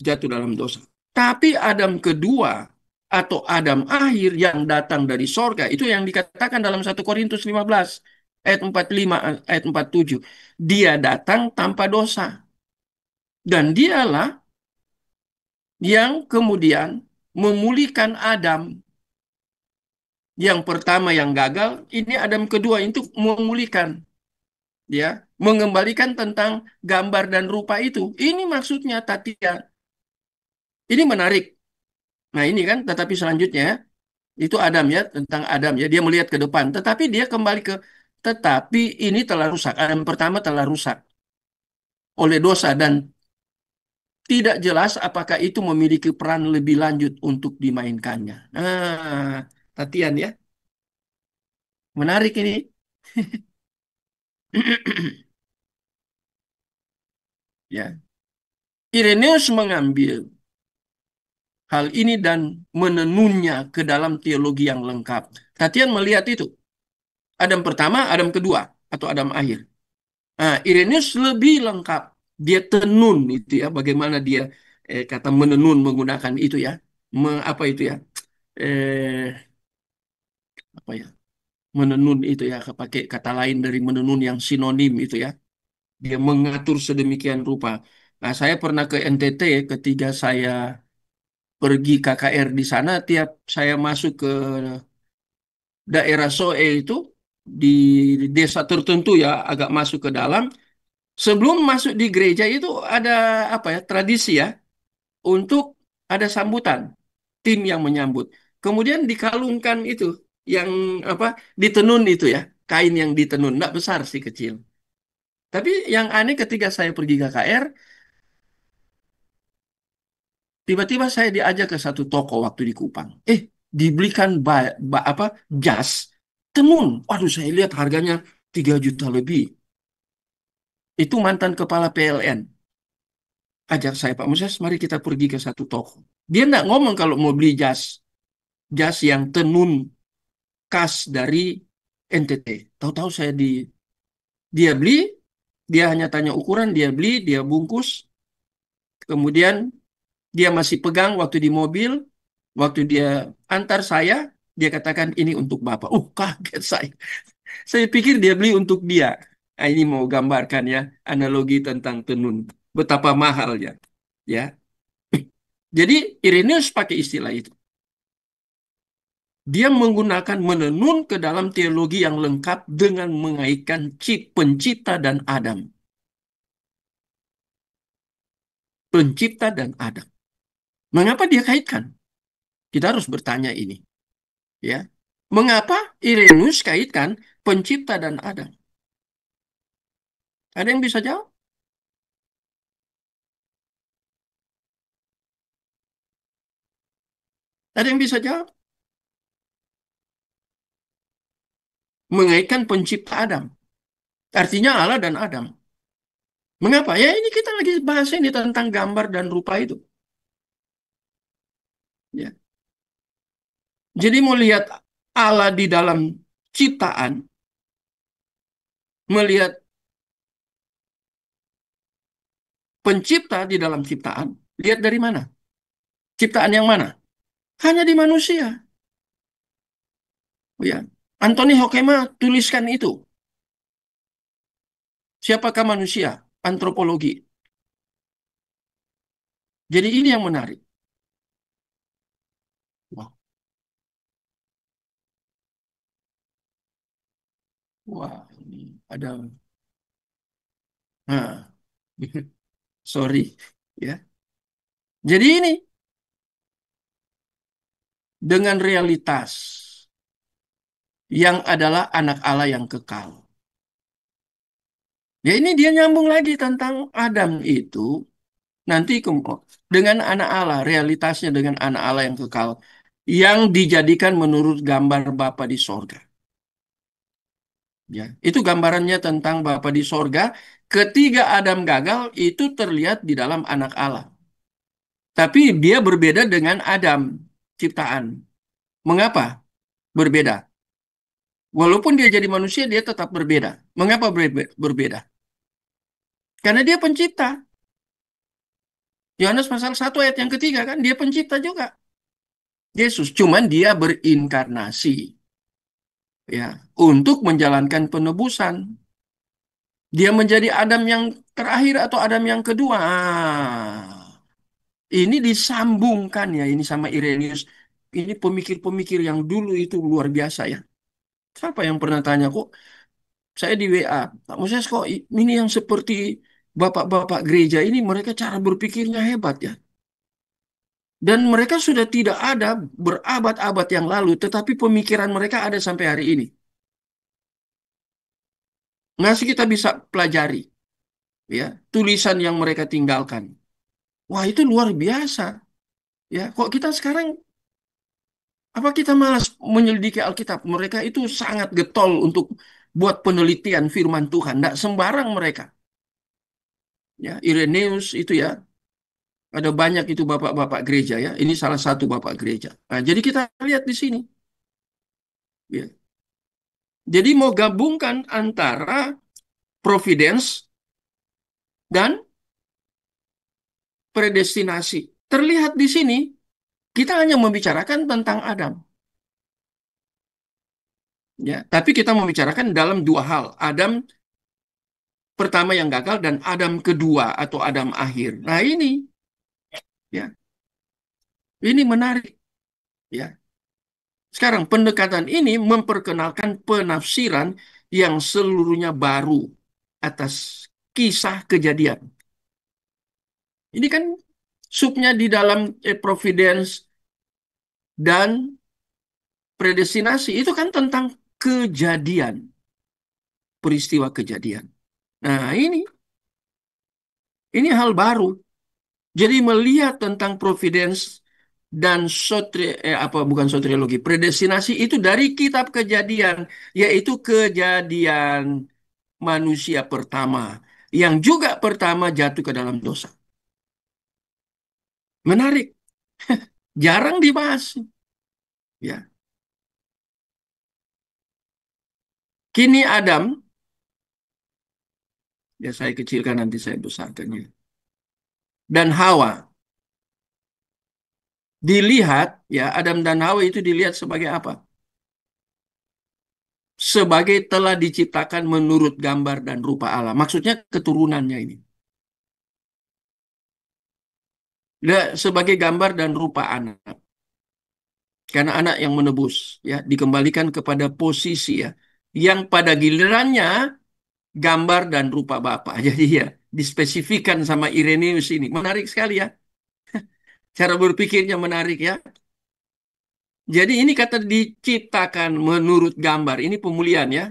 jatuh dalam dosa. Tapi Adam kedua atau Adam akhir yang datang dari sorga itu yang dikatakan dalam 1 Korintus 15 ayat 45 ayat 47. Dia datang tanpa dosa dan dialah yang kemudian memulihkan Adam yang pertama yang gagal, ini Adam kedua itu memulihkan, ya, mengembalikan tentang gambar dan rupa itu. Ini maksudnya Tatia. Ini menarik. Nah, ini kan tetapi selanjutnya itu Adam ya, tentang Adam ya, dia melihat ke depan, tetapi dia kembali ke tetapi ini telah rusak. Adam pertama telah rusak oleh dosa dan tidak jelas apakah itu memiliki peran lebih lanjut untuk dimainkannya. Nah, Tatian ya. Menarik ini. Ya. Irenaeus mengambil hal ini dan menenunnya ke dalam teologi yang lengkap. Tatian melihat itu. Adam pertama, Adam kedua, atau Adam akhir. Nah, Irenaeus lebih lengkap. Dia tenun itu ya, bagaimana dia kata menenun menggunakan itu ya. Apa itu ya? Eh, apa ya? Menenun itu ya, pakai kata lain dari menenun yang sinonim itu ya. Dia mengatur sedemikian rupa. Nah, saya pernah ke NTT ketika saya pergi KKR di sana, tiap saya masuk ke daerah Soe itu di desa tertentu ya, agak masuk ke dalam. Sebelum masuk di gereja itu ada apa ya tradisi ya untuk ada sambutan tim yang menyambut. Kemudian dikalungkan itu yang apa ditenun itu ya kain yang ditenun, nggak besar sih kecil. Tapi yang aneh ketika saya pergi ke KKR, tiba-tiba saya diajak ke satu toko waktu di Kupang. Dibelikan apa jas tenun. Waduh, saya lihat harganya 3 juta lebih. Itu mantan kepala PLN. Ajak saya, Pak Moses, mari kita pergi ke satu toko. Dia nggak ngomong kalau mau beli jas yang tenun khas dari NTT. Tahu-tahu dia beli, dia hanya tanya ukuran, dia beli, dia bungkus, kemudian dia masih pegang waktu di mobil, waktu dia antar saya, dia katakan ini untuk Bapak. Kaget saya. Saya pikir dia beli untuk dia. Nah, ini mau gambarkan ya, analogi tentang tenun. Betapa mahalnya. Ya. Jadi Irenaeus pakai istilah itu. Dia menggunakan menenun ke dalam teologi yang lengkap dengan mengaitkan pencipta dan Adam. Pencipta dan Adam. Mengapa dia kaitkan? Kita harus bertanya ini. Ya. Mengapa Irenaeus kaitkan pencipta dan Adam? Ada yang bisa jawab? Ada yang bisa jawab? Mengaitkan pencipta Adam. Artinya Allah dan Adam. Mengapa? Ya ini kita lagi bahas ini tentang gambar dan rupa itu. Ya. Jadi mau lihat Allah di dalam ciptaan, melihat pencipta di dalam ciptaan, lihat dari mana? Ciptaan yang mana? Hanya di manusia. Ya. Anthony Hoekema tuliskan itu. Siapakah manusia? Antropologi. Jadi ini yang menarik. Wah, wah, ini ada. Nah, sorry, ya. Jadi ini dengan realitas yang adalah anak Allah yang kekal. Ya ini dia nyambung lagi tentang Adam itu nanti dengan anak Allah, realitasnya dengan anak Allah yang kekal yang dijadikan menurut gambar Bapa di sorga. Ya, itu gambarannya tentang Bapa di sorga. Ketika Adam gagal itu terlihat di dalam anak Allah. Tapi dia berbeda dengan Adam ciptaan. Mengapa berbeda? Walaupun dia jadi manusia, dia tetap berbeda. Mengapa berbeda? Karena dia pencipta. Yohanes pasal 1 ayat yang ketiga kan, dia pencipta juga. Yesus, cuman dia berinkarnasi ya untuk menjalankan penebusan. Dia menjadi Adam yang terakhir atau Adam yang kedua. Ini disambungkan ya ini sama Irenaeus. Ini pemikir-pemikir yang dulu itu luar biasa ya. Siapa yang pernah tanya kok saya di WA, Pak Moses kok ini yang seperti bapak-bapak gereja ini mereka cara berpikirnya hebat ya. Dan mereka sudah tidak ada berabad-abad yang lalu, tetapi pemikiran mereka ada sampai hari ini. Ngasih kita bisa pelajari ya tulisan yang mereka tinggalkan. Wah, itu luar biasa. Ya, kok kita sekarang apa kita malas menyelidiki Alkitab? Mereka itu sangat getol untuk buat penelitian firman Tuhan. Tidak sembarang mereka. Ya, Irenaeus itu ya, ada banyak itu bapak-bapak gereja ya. Ini salah satu bapak gereja. Nah, jadi kita lihat di sini. Ya. Jadi mau gabungkan antara providence dan predestinasi. Terlihat di sini, kita hanya membicarakan tentang Adam. Ya, tapi kita membicarakan dalam dua hal. Adam pertama yang gagal dan Adam kedua atau Adam akhir. Nah ya, ini menarik. Ya, sekarang pendekatan ini memperkenalkan penafsiran yang seluruhnya baru atas kisah kejadian. Ini kan subnya di dalam providence dan predestinasi itu kan tentang kejadian, peristiwa kejadian. Nah, ini hal baru. Jadi melihat tentang providence dan apa bukan soteriologi, predestinasi itu dari kitab Kejadian, yaitu kejadian manusia pertama yang juga pertama jatuh ke dalam dosa. Menarik, jarang dibahas. Ya, kini Adam, ya saya kecilkan nanti saya besarkannya, dan Hawa dilihat, ya Adam dan Hawa itu dilihat sebagai apa? Sebagai telah diciptakan menurut gambar dan rupa Allah. Maksudnya keturunannya ini. Sebagai gambar dan rupa anak. Karena anak yang menebus, ya dikembalikan kepada posisi ya. Yang pada gilirannya gambar dan rupa Bapa. Jadi ya dispesifikan sama Irenaeus ini. Menarik sekali ya. Cara berpikirnya menarik ya. Jadi ini kata diciptakan menurut gambar. Ini pemulihan ya.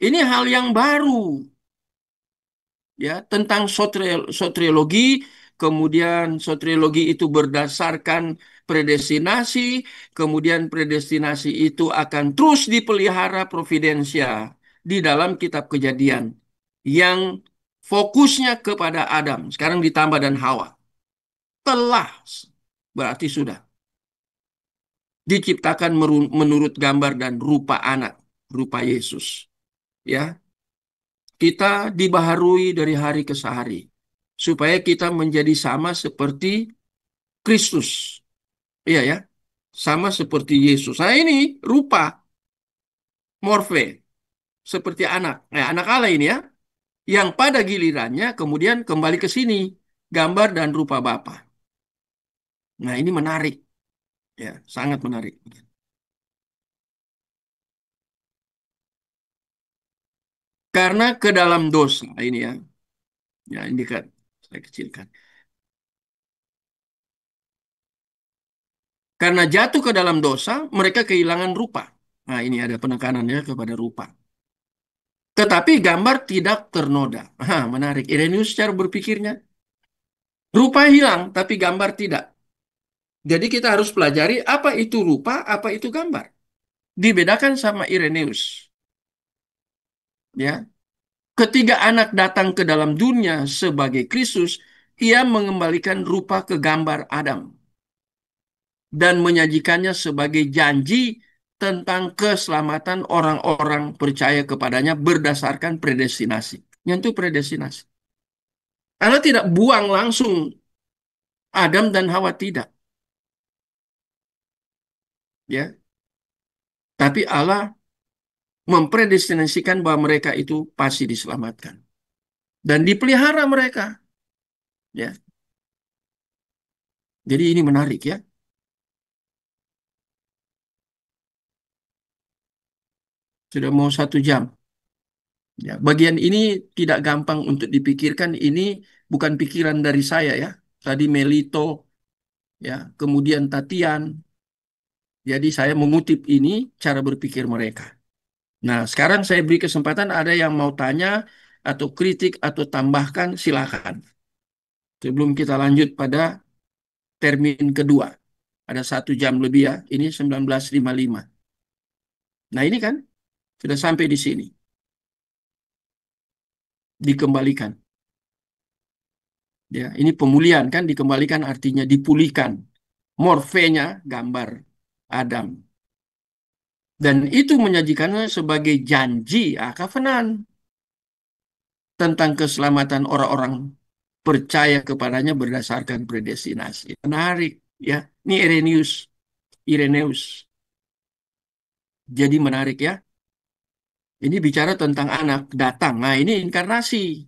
Ini hal yang baru. Ya tentang soteriologi, kemudian soteriologi itu berdasarkan predestinasi, kemudian predestinasi itu akan terus dipelihara providensia di dalam kitab Kejadian yang fokusnya kepada Adam, sekarang ditambah dan Hawa. Telah berarti sudah diciptakan menurut gambar dan rupa anak, rupa Yesus. Ya, kita dibaharui dari hari ke hari supaya kita menjadi sama seperti Kristus. Iya ya, sama seperti Yesus. Nah ini rupa morfe seperti anak. Nah, anak Allah ini ya. yang pada gilirannya kemudian kembali ke sini, gambar dan rupa Bapa. Nah, ini menarik, ya, sangat menarik. Karena ke dalam dosa ini ya, ya ini kan saya kecilkan. Karena jatuh ke dalam dosa, mereka kehilangan rupa. Nah, ini ada penekanannya kepada rupa. Tetapi gambar tidak ternoda. Menarik. Irenaeus cara berpikirnya. Rupa hilang, tapi gambar tidak. Jadi kita harus pelajari apa itu rupa, apa itu gambar. Dibedakan sama Irenaeus. Ya, ketika anak datang ke dalam dunia sebagai Kristus, ia mengembalikan rupa ke gambar Adam dan menyajikannya sebagai janji tentang keselamatan orang-orang percaya kepadanya berdasarkan predestinasi. Yang itu predestinasi. Allah tidak buang langsung Adam dan Hawa tidak, ya. Tapi Allah mempredestinasikan bahwa mereka itu pasti diselamatkan dan dipelihara mereka, ya. Jadi ini menarik ya. Sudah mau 1 jam. Ya, bagian ini tidak gampang untuk dipikirkan. Ini bukan pikiran dari saya ya. Tadi Melito, ya, kemudian Tatian. Jadi saya mengutip ini cara berpikir mereka. Nah, sekarang saya beri kesempatan ada yang mau tanya atau kritik atau tambahkan, silakan. Sebelum kita lanjut pada termin kedua. Ada 1 jam lebih ya. Ini 19.55. Nah, ini kan sudah sampai di sini. Dikembalikan. Ya, ini pemulihan kan, dikembalikan artinya dipulihkan. Morfenya gambar Adam. Dan itu menyajikannya sebagai janji, covenant tentang keselamatan orang-orang percaya kepadanya berdasarkan predestinasi. Menarik ya. Ini Irenaeus, Irenaeus. Jadi menarik ya. Ini bicara tentang anak datang. Nah, ini inkarnasi.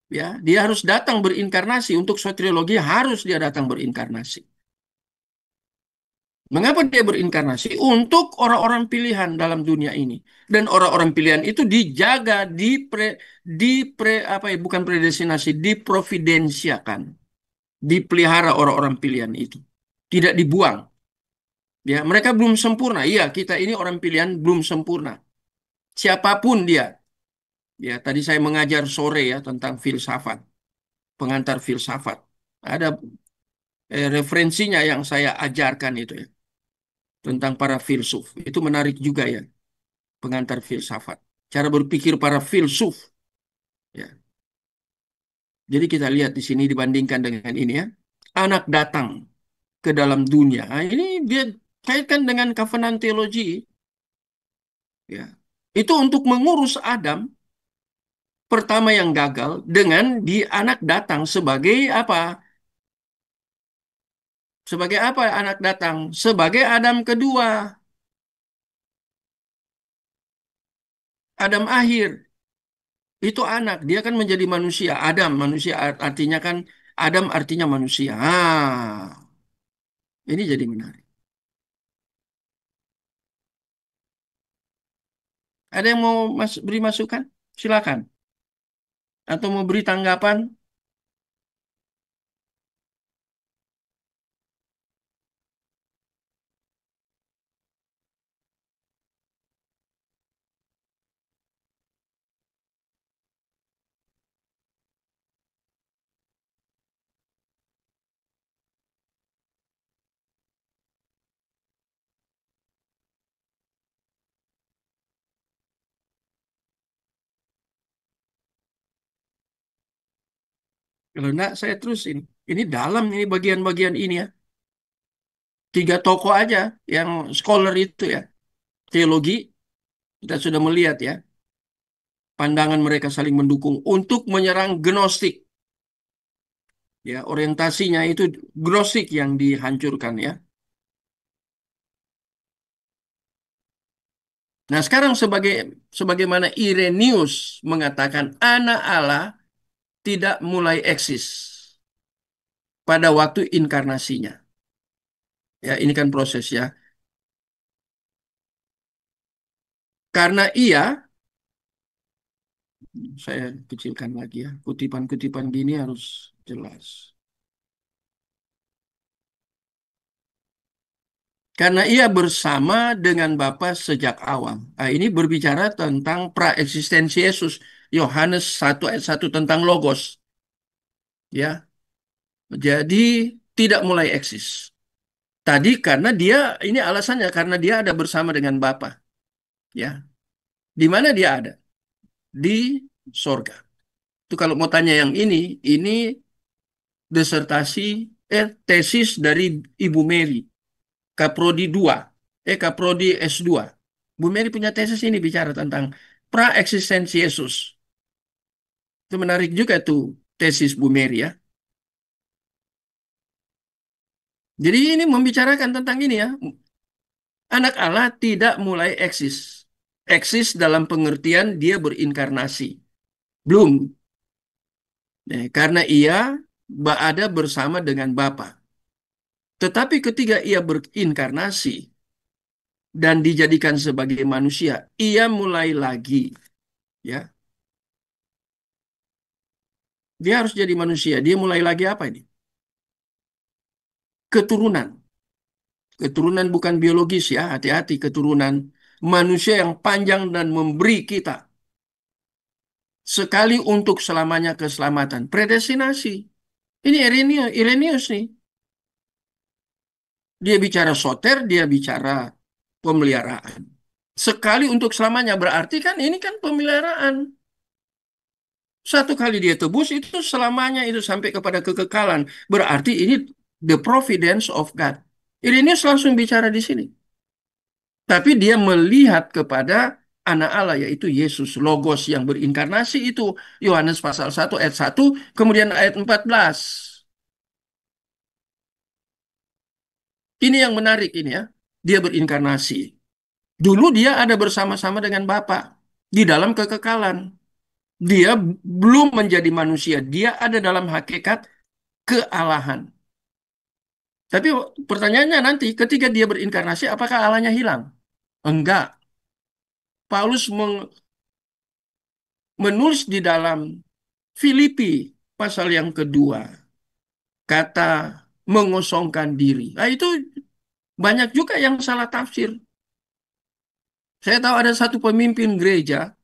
Ya, dia harus datang berinkarnasi. Untuk soteriologi harus dia datang berinkarnasi. Mengapa dia berinkarnasi? Untuk orang-orang pilihan dalam dunia ini. Dan orang-orang pilihan itu dijaga, apa ya, bukan predestinasi, diprovidensiakan, dipelihara orang-orang pilihan itu. Tidak dibuang. Ya, mereka belum sempurna. Iya, kita ini orang pilihan belum sempurna. Siapapun dia. Ya, tadi saya mengajar sore ya tentang filsafat, pengantar filsafat. Ada referensinya yang saya ajarkan itu ya, tentang para filsuf. Itu menarik juga ya, pengantar filsafat. Cara berpikir para filsuf. Ya. Jadi kita lihat di sini dibandingkan dengan ini ya. Anak datang ke dalam dunia. Nah, ini dia kaitkan dengan covenant teologi. Ya. Itu untuk mengurus Adam, pertama yang gagal, dengan di anak datang sebagai apa? Sebagai apa anak datang? Sebagai Adam kedua. Adam akhir. Itu anak. Dia kan menjadi manusia. Adam, manusia artinya kan, Adam artinya manusia. Ini jadi menarik. Ada yang mau beri masukan? Silakan. Atau mau beri tanggapan? Kalau enggak, saya terus ini. Ini dalam ini bagian-bagian ini ya. 3 tokoh aja yang scholar itu ya. Teologi, kita sudah melihat ya. Pandangan mereka saling mendukung untuk menyerang Gnostik. Ya, orientasinya itu Gnostik yang dihancurkan ya. Nah, sekarang sebagaimana Irenaeus mengatakan anak Allah tidak mulai eksis pada waktu inkarnasinya. Ya, ini kan proses ya. Karena ia, saya kecilkan lagi ya, kutipan-kutipan gini harus jelas. Karena ia bersama dengan Bapa sejak awal. Nah, ini berbicara tentang praeksistensi Yesus. Yohanes 1 ayat 1 tentang Logos. Ya, jadi tidak mulai eksis. Tadi karena dia, ini alasannya karena dia ada bersama dengan Bapa. Ya, di mana dia ada? Di sorga. Itu kalau mau tanya yang ini disertasi, tesis dari Ibu Mary, Kaprodi 2, Kaprodi S2. Bu Mary punya tesis ini bicara tentang praeksistensi Yesus. Itu menarik juga tuh tesis Bu Mary ya. Jadi ini membicarakan tentang ini ya. Anak Allah tidak mulai eksis. Eksis dalam pengertian dia berinkarnasi. Belum. Karena ia ada bersama dengan Bapa. Tetapi ketika ia berinkarnasi dan dijadikan sebagai manusia, ia mulai lagi, ya. Dia harus jadi manusia. Dia mulai lagi apa ini? Keturunan. Keturunan bukan biologis ya, hati-hati keturunan manusia yang panjang dan memberi kita sekali untuk selamanya keselamatan. Predestinasi. Ini Irenaeus nih. Dia bicara soter, dia bicara pemeliharaan. Sekali untuk selamanya berarti kan ini kan pemeliharaan. Satu kali dia tebus itu selamanya itu sampai kepada kekekalan. Berarti ini the providence of God. Irenaeus langsung bicara di sini. Tapi dia melihat kepada anak Allah yaitu Yesus Logos yang berinkarnasi itu Yohanes pasal 1 ayat 1 kemudian ayat 14. Ini yang menarik ini ya. Dia berinkarnasi. Dulu dia ada bersama-sama dengan Bapa di dalam kekekalan. Dia belum menjadi manusia. Dia ada dalam hakikat kealahan. Tapi pertanyaannya nanti ketika dia berinkarnasi apakah Allahnya hilang? Enggak. Paulus menulis di dalam Filipi pasal yang kedua kata mengosongkan diri. Nah, itu banyak juga yang salah tafsir. Saya tahu ada satu pemimpin gereja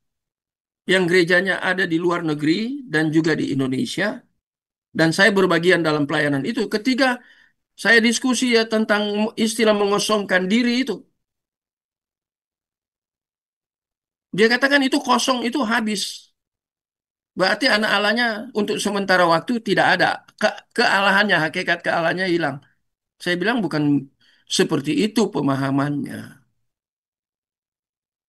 yang gerejanya ada di luar negeri dan juga di Indonesia. Dan saya berbagian dalam pelayanan itu. Ketika saya diskusi ya tentang istilah mengosongkan diri itu. Dia katakan itu kosong, itu habis. Berarti anak Allahnya untuk sementara waktu tidak ada. Kealahannya, hakikat kealahannya hilang. Saya bilang bukan seperti itu pemahamannya.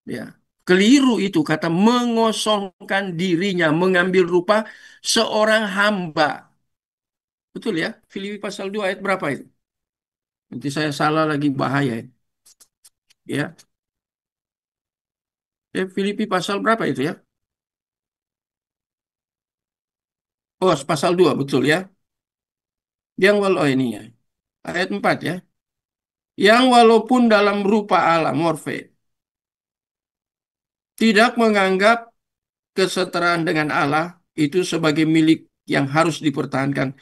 Ya. Keliru itu kata mengosongkan dirinya, mengambil rupa seorang hamba. Betul ya? Filipi pasal 2 ayat berapa itu? Nanti saya salah lagi bahaya. Ya. Filipi pasal berapa itu ya? Oh, pasal 2 betul ya. Oh ini ya. Ayat 4 ya. Yang walaupun dalam rupa Allah, morfe, tidak menganggap kesetaraan dengan Allah itu sebagai milik yang harus dipertahankan.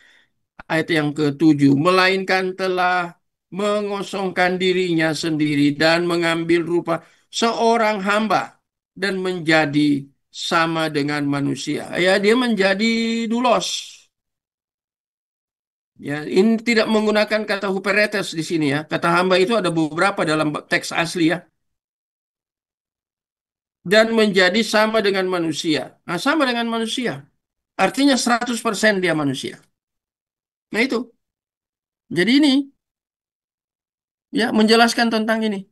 Ayat yang ketujuh, melainkan telah mengosongkan dirinya sendiri dan mengambil rupa seorang hamba dan menjadi sama dengan manusia. Ya, dia menjadi dulos. Ya, ini tidak menggunakan kata huperetes di sini ya. Kata hamba itu ada beberapa dalam teks asli ya. Dan menjadi sama dengan manusia. Nah, sama dengan manusia. Artinya 100% dia manusia. Nah, itu. Jadi ini ya menjelaskan tentang ini.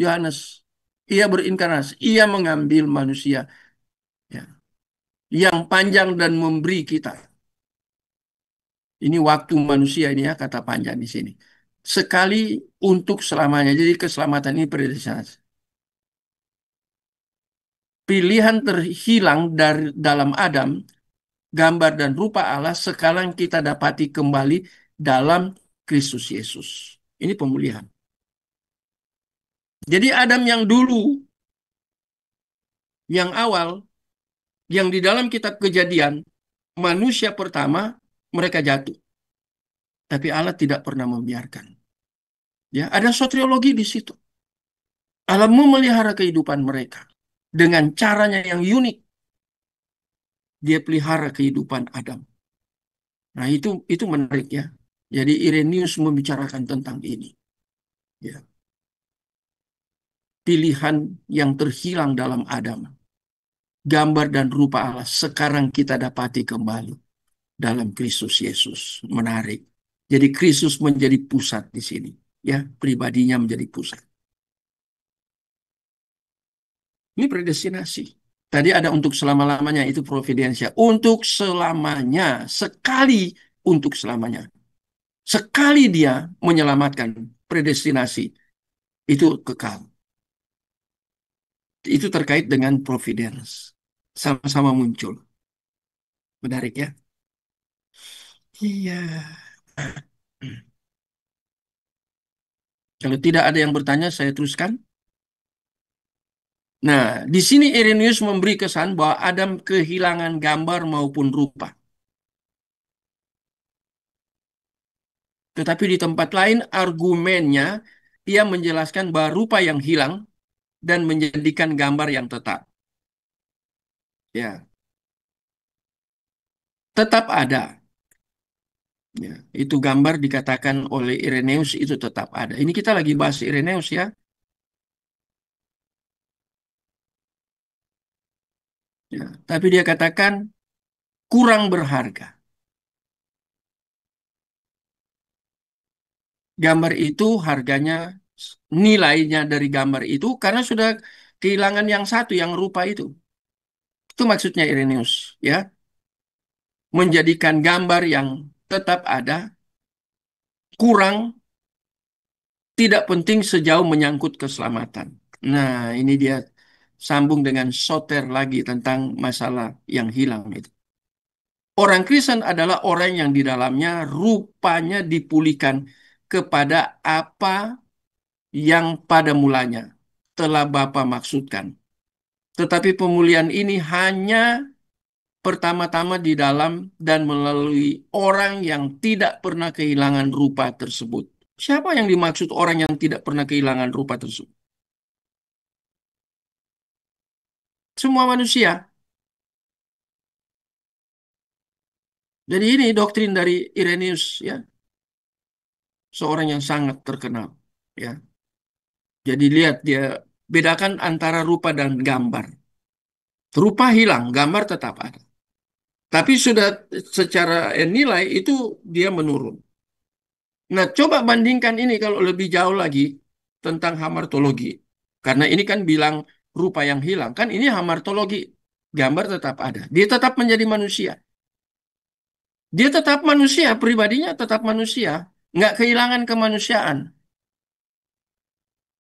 Yohanes, ia berinkarnasi, ia mengambil manusia ya, yang panjang dan memberi kita. Ini waktu manusia ini ya kata panjang di sini. sekali untuk selamanya. Jadi keselamatan ini predestinasi. Pilihan terhilang dari dalam Adam, gambar dan rupa Allah sekarang kita dapati kembali dalam Kristus Yesus. Ini pemulihan. Jadi Adam yang dulu, yang awal, yang di dalam kitab Kejadian, manusia pertama, mereka jatuh. Tapi Allah tidak pernah membiarkan. Ya, ada soteriologi di situ. Allah memelihara kehidupan mereka dengan caranya yang unik. Dia pelihara kehidupan Adam. Nah, itu menarik ya. Jadi Irenaeus membicarakan tentang ini. Ya, pilihan yang terhilang dalam Adam, gambar dan rupa Allah sekarang kita dapati kembali dalam Kristus Yesus. Menarik. Jadi Kristus menjadi pusat di sini. Ya, pribadinya menjadi pusat. Ini predestinasi. Tadi ada untuk selama-lamanya, itu providensia. Untuk selamanya, sekali untuk selamanya. Sekali dia menyelamatkan predestinasi, itu kekal. Itu terkait dengan providence. Sama-sama muncul. Menarik ya? Iya. Kalau tidak ada yang bertanya, saya teruskan. Nah, di sini Irenaeus memberi kesan bahwa Adam kehilangan gambar maupun rupa. Tetapi di tempat lain argumennya ia menjelaskan bahwa rupa yang hilang dan menjadikan gambar yang tetap. Ya, tetap ada. Ya, itu gambar dikatakan oleh Irenaeus itu tetap ada. Ini kita lagi bahas Irenaeus ya. Ya, tapi dia katakan kurang berharga. Gambar itu harganya, nilainya dari gambar itu karena sudah kehilangan yang satu, yang rupa itu. Itu maksudnya Irenaeus, ya. Menjadikan gambar yang tetap ada kurang tidak penting sejauh menyangkut keselamatan. Nah, ini dia sambung dengan soter lagi tentang masalah yang hilang itu. Orang Kristen adalah orang yang di dalamnya rupanya dipulihkan kepada apa yang pada mulanya telah Bapa maksudkan. Tetapi pemulihan ini hanya pertama-tama di dalam dan melalui orang yang tidak pernah kehilangan rupa tersebut. Siapa yang dimaksud orang yang tidak pernah kehilangan rupa tersebut? Semua manusia. Jadi ini doktrin dari Irenaeus ya, seorang yang sangat terkenal ya. Jadi lihat dia bedakan antara rupa dan gambar. Rupa hilang, gambar tetap ada. Tapi sudah secara nilai itu dia menurun. Nah, coba bandingkan ini kalau lebih jauh lagi tentang hamartologi. Karena ini kan bilang rupa yang hilang. Kan ini hamartologi. Gambar tetap ada. Dia tetap menjadi manusia. Dia tetap manusia, pribadinya tetap manusia. Nggak kehilangan kemanusiaan.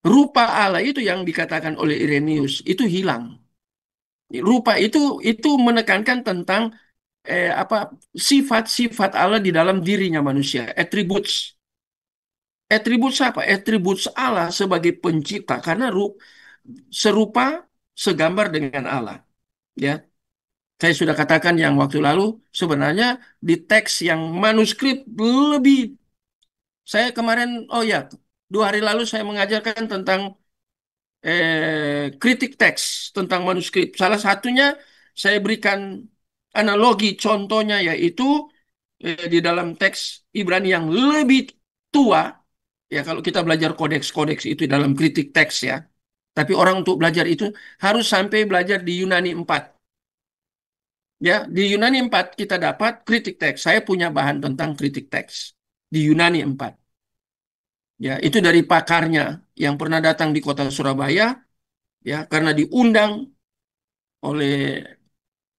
Rupa Allah itu yang dikatakan oleh Irenaeus, itu hilang. Rupa itu menekankan tentang apa sifat-sifat Allah di dalam dirinya manusia, attributes. Attributes apa? Attributes Allah sebagai pencipta karena serupa segambar dengan Allah, ya. Saya sudah katakan yang waktu lalu sebenarnya di teks yang manuskrip lebih. Saya kemarin, oh ya, 2 hari lalu saya mengajarkan tentang kritik teks tentang manuskrip. Salah satunya saya berikan analogi contohnya yaitu di dalam teks Ibrani yang lebih tua. Ya, kalau kita belajar kodeks-kodeks itu dalam kritik teks ya. Tapi orang untuk belajar itu harus sampai belajar di Yunani 4. Ya, di Yunani 4 kita dapat kritik teks. Saya punya bahan tentang kritik teks di Yunani 4. Ya, itu dari pakarnya yang pernah datang di kota Surabaya ya karena diundang oleh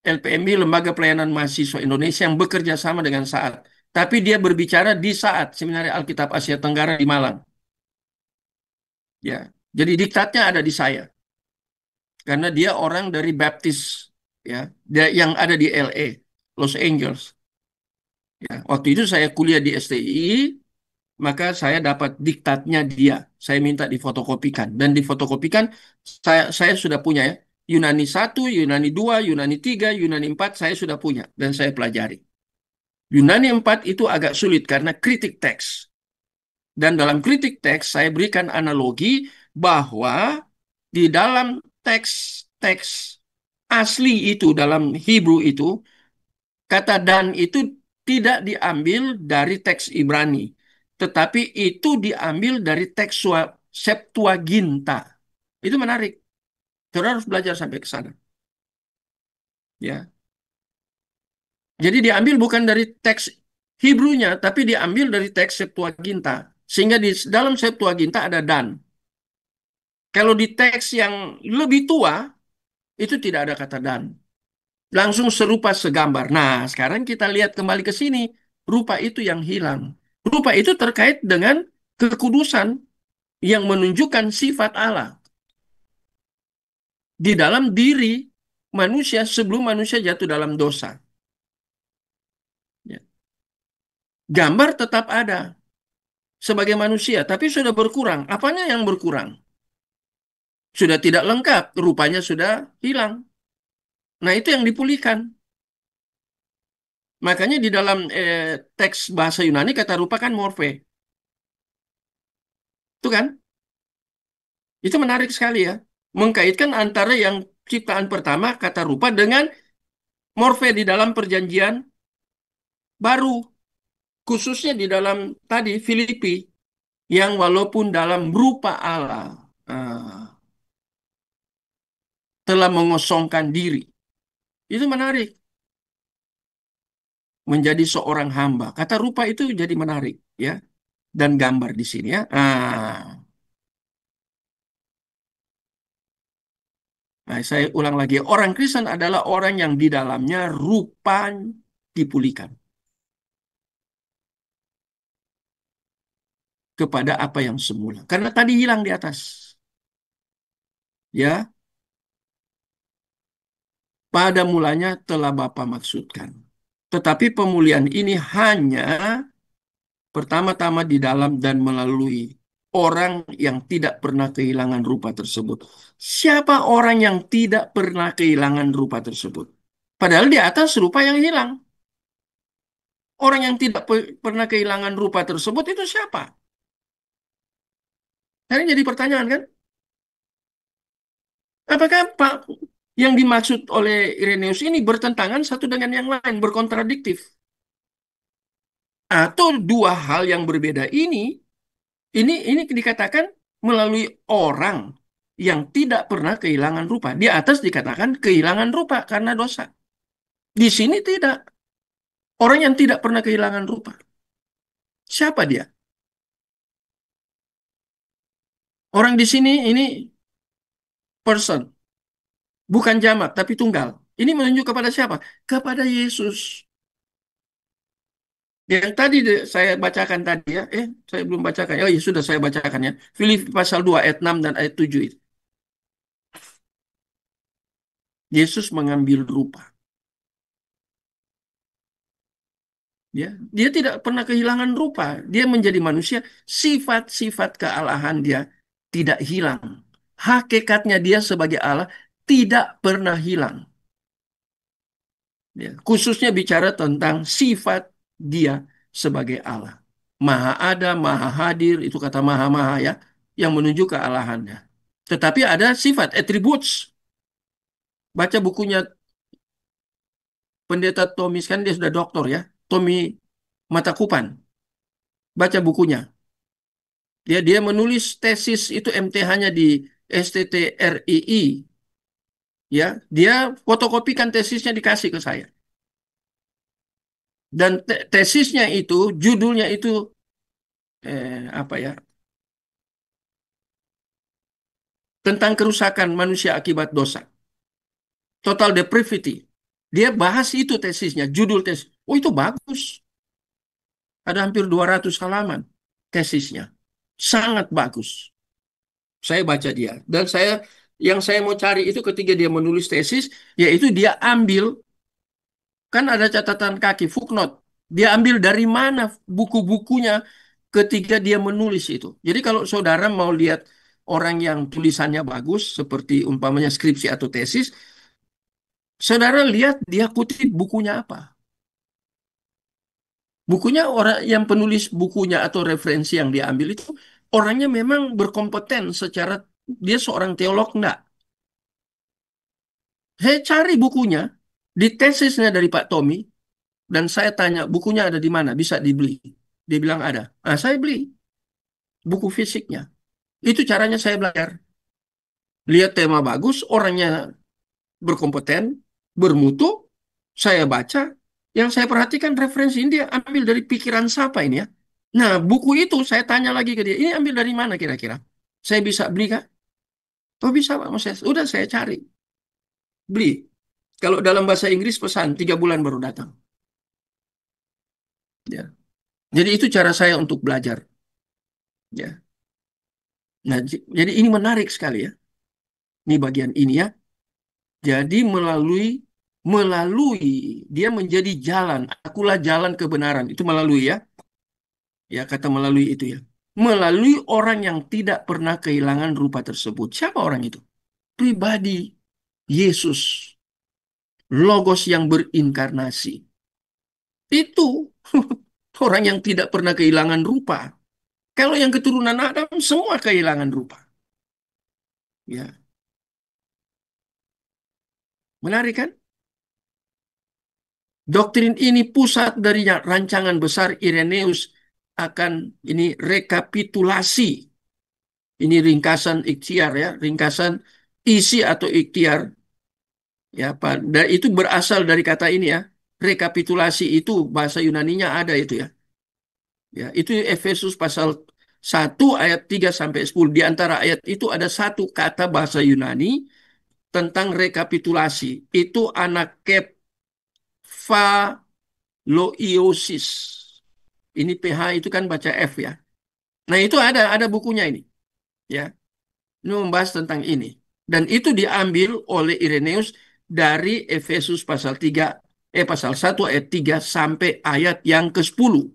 LPMI, Lembaga Pelayanan Mahasiswa Indonesia yang bekerja sama dengan saat Tapi dia berbicara di saat Seminari Alkitab Asia Tenggara di Malang. Ya, jadi diktatnya ada di saya karena dia orang dari Baptist, ya, dia yang ada di LA, Los Angeles. Ya, waktu itu saya kuliah di STI, maka saya dapat diktatnya dia. Saya minta difotokopikan dan difotokopikan. Saya sudah punya ya. Yunani satu, Yunani 2, Yunani 3, Yunani 4 saya sudah punya dan saya pelajari. Yunani 4 itu agak sulit karena kritik teks. Dan dalam kritik teks saya berikan analogi bahwa di dalam teks-teks asli itu dalam Hebrew itu kata dan itu tidak diambil dari teks Ibrani, tetapi itu diambil dari teks Septuaginta. Itu menarik. Saudara harus belajar sampai ke sana. Ya. Jadi diambil bukan dari teks Hebrew-nya, tapi diambil dari teks Septuaginta. Sehingga di dalam Septuaginta ada dan. Kalau di teks yang lebih tua, itu tidak ada kata dan. Langsung serupa segambar. Nah, sekarang kita lihat kembali ke sini. Rupa itu yang hilang. Rupa itu terkait dengan kekudusan yang menunjukkan sifat Allah di dalam diri manusia sebelum manusia jatuh dalam dosa. Ya. Gambar tetap ada sebagai manusia, tapi sudah berkurang. Apanya yang berkurang? Sudah tidak lengkap, rupanya sudah hilang. Nah, itu yang dipulihkan. Makanya di dalam teks bahasa Yunani kata rupa kan morphe. Itu kan? Itu menarik sekali ya. Mengkaitkan antara yang ciptaan pertama kata rupa dengan morphe di dalam perjanjian baru. Khususnya di dalam tadi Filipi. Yang walaupun dalam rupa Allah telah mengosongkan diri. Itu menarik. Menjadi seorang hamba. Kata rupa itu jadi menarik. Ya. Dan gambar di sini ya. Nah, saya ulang lagi. Orang Kristen adalah orang yang di dalamnya rupa dipulihkan. Kepada apa yang semula. Karena tadi hilang di atas. Ya, pada mulanya telah Bapa maksudkan. Tetapi pemulihan ini hanya pertama-tama di dalam dan melalui orang yang tidak pernah kehilangan rupa tersebut. Siapa orang yang tidak pernah kehilangan rupa tersebut? Padahal di atas rupa yang hilang. Orang yang tidak pernah kehilangan rupa tersebut itu siapa? Ini jadi pertanyaan kan? Apakah Pak yang dimaksud oleh Irenaeus ini bertentangan satu dengan yang lain, berkontradiktif? Atau dua hal yang berbeda ini dikatakan melalui orang yang tidak pernah kehilangan rupa. Di atas dikatakan kehilangan rupa karena dosa. Di sini tidak. Orang yang tidak pernah kehilangan rupa. Siapa dia? Orang di sini ini person, bukan jamak tapi tunggal. Ini menunjuk kepada siapa? Kepada Yesus. Yang tadi saya bacakan tadi ya, saya belum bacakan. Oh ya sudah saya bacakan ya. Filipi pasal 2 ayat 6 dan ayat 7 itu. Yesus mengambil rupa. Ya, dia tidak pernah kehilangan rupa. Dia menjadi manusia, sifat-sifat kealahan dia tidak hilang. Hakikatnya dia sebagai Allah tidak pernah hilang. Ya, khususnya bicara tentang sifat dia sebagai Allah. Maha ada, maha hadir, itu kata maha-maha ya, yang menunjuk kealahannya. Tetapi ada sifat, attributes. Baca bukunya Pendeta Tommy, kan dia sudah doktor ya. Tommy Matakupan. Baca bukunya. Dia menulis tesis itu MTH-nya di STTRII. Ya, dia fotokopikan tesisnya dikasih ke saya. Dan tesisnya itu judulnya itu apa ya? Tentang kerusakan manusia akibat dosa. Total depravity. Dia bahas itu tesisnya, judul tesis. Oh, itu bagus. Ada hampir 200 halaman tesisnya. Sangat bagus. Saya baca dia. Dan yang saya mau cari itu ketika dia menulis tesis, yaitu dia ambil, kan ada catatan kaki, footnote. Dia ambil dari mana buku-bukunya ketika dia menulis itu. Jadi kalau saudara mau lihat orang yang tulisannya bagus, seperti umpamanya skripsi atau tesis, saudara lihat dia kutip bukunya apa. Bukunya orang yang penulis bukunya atau referensi yang diambil itu orangnya memang berkompeten secara dia seorang teolog enggak. Saya cari bukunya di tesisnya dari Pak Tommy dan saya tanya bukunya ada di mana bisa dibeli. Dia bilang ada. Nah, saya beli buku fisiknya. Itu caranya saya belajar. Lihat tema bagus, orangnya berkompeten, bermutu, saya baca. Yang saya perhatikan referensi ini dia ambil dari pikiran siapa ini ya. Nah, buku itu saya tanya lagi ke dia, ini ambil dari mana kira-kira? Saya bisa beli kah? Oh bisa Pak Moses. Udah saya cari. Beli. Kalau dalam bahasa Inggris pesan, 3 bulan baru datang. Ya. Jadi itu cara saya untuk belajar. Ya. Nah, jadi ini menarik sekali ya. Ini bagian ini ya. Jadi melalui dia menjadi jalan. Akulah jalan kebenaran. Itu melalui ya. Ya kata melalui itu ya. Melalui orang yang tidak pernah kehilangan rupa tersebut. Siapa orang itu? Pribadi Yesus, Logos yang berinkarnasi. Itu orang yang tidak pernah kehilangan rupa. Kalau yang keturunan Adam semua kehilangan rupa. Ya, menarik kan? Doktrin ini pusat dari rancangan besar Irenaeus akan ini rekapitulasi. Ini ringkasan ikhtiar ya, ringkasan isi atau ikhtiar ya, Pak. Dan itu berasal dari kata ini ya. Rekapitulasi itu bahasa Yunaninya ada itu ya. Ya, itu Efesus pasal 1 ayat 3 sampai 10. Di antara ayat itu ada satu kata bahasa Yunani tentang rekapitulasi. Itu anakephaliosis. Ini PH itu kan baca F ya. Nah, itu ada bukunya ini, ya. Ini membahas tentang ini. Dan itu diambil oleh Irenaeus dari Efesus pasal 1 ayat 3 sampai ayat yang ke-10.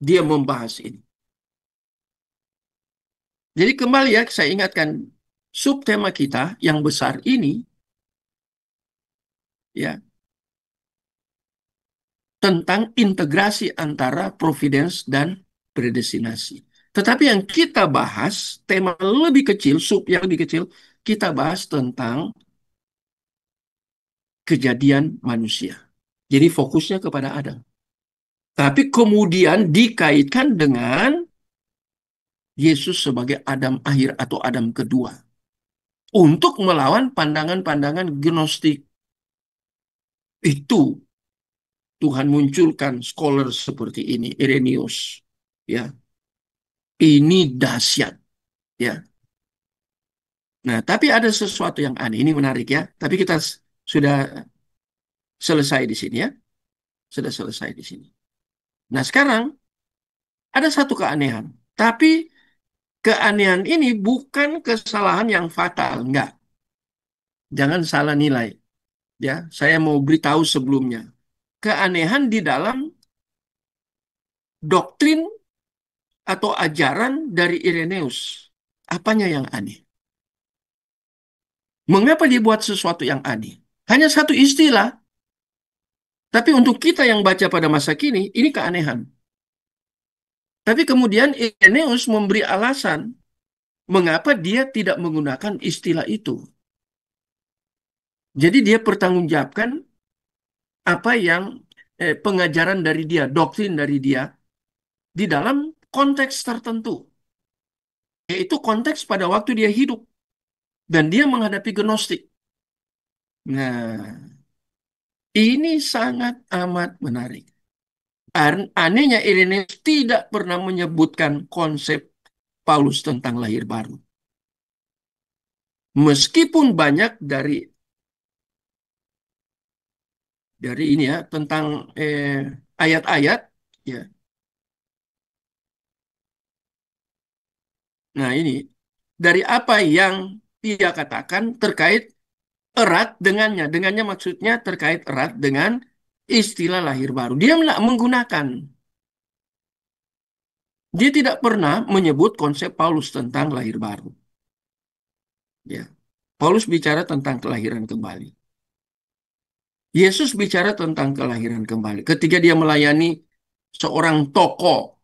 Dia membahas ini. Jadi kembali ya, saya ingatkan subtema kita yang besar ini ya tentang integrasi antara providence dan predestinasi. Tetapi yang kita bahas, tema lebih kecil, sub yang lebih kecil, kita bahas tentang kejadian manusia. Jadi fokusnya kepada Adam. Tapi kemudian dikaitkan dengan Yesus sebagai Adam akhir atau Adam kedua. Untuk melawan pandangan-pandangan gnostik. Itu Tuhan munculkan scholar seperti ini, Irenaeus. Ya, ini dahsyat. Ya. Nah, tapi ada sesuatu yang aneh. Ini menarik ya. Tapi kita sudah selesai di sini ya. Sudah selesai di sini. Nah, sekarang ada satu keanehan. Tapi keanehan ini bukan kesalahan yang fatal. Enggak. Jangan salah nilai. Ya, saya mau beritahu sebelumnya. Keanehan di dalam doktrin atau ajaran dari Irenaeus. Apanya yang aneh? Mengapa dibuat sesuatu yang aneh? Hanya satu istilah. Tapi untuk kita yang baca pada masa kini, ini keanehan. Tapi kemudian Irenaeus memberi alasan mengapa dia tidak menggunakan istilah itu. Jadi dia pertanggungjawabkan apa yang pengajaran dari dia, doktrin dari dia di dalam konteks tertentu. Yaitu konteks pada waktu dia hidup dan dia menghadapi gnostik. Nah, ini sangat amat menarik. Anehnya Irenaeus tidak pernah menyebutkan konsep Paulus tentang lahir baru. Meskipun banyak dari ini ya tentang ayat-ayat ya Nah, ini dari apa yang dia katakan terkait erat dengannya. Dengannya maksudnya terkait erat dengan istilah lahir baru. Dia menggunakan. Dia tidak pernah menyebut konsep Paulus tentang lahir baru. Ya. Paulus bicara tentang kelahiran kembali. Yesus bicara tentang kelahiran kembali. Ketika dia melayani seorang tokoh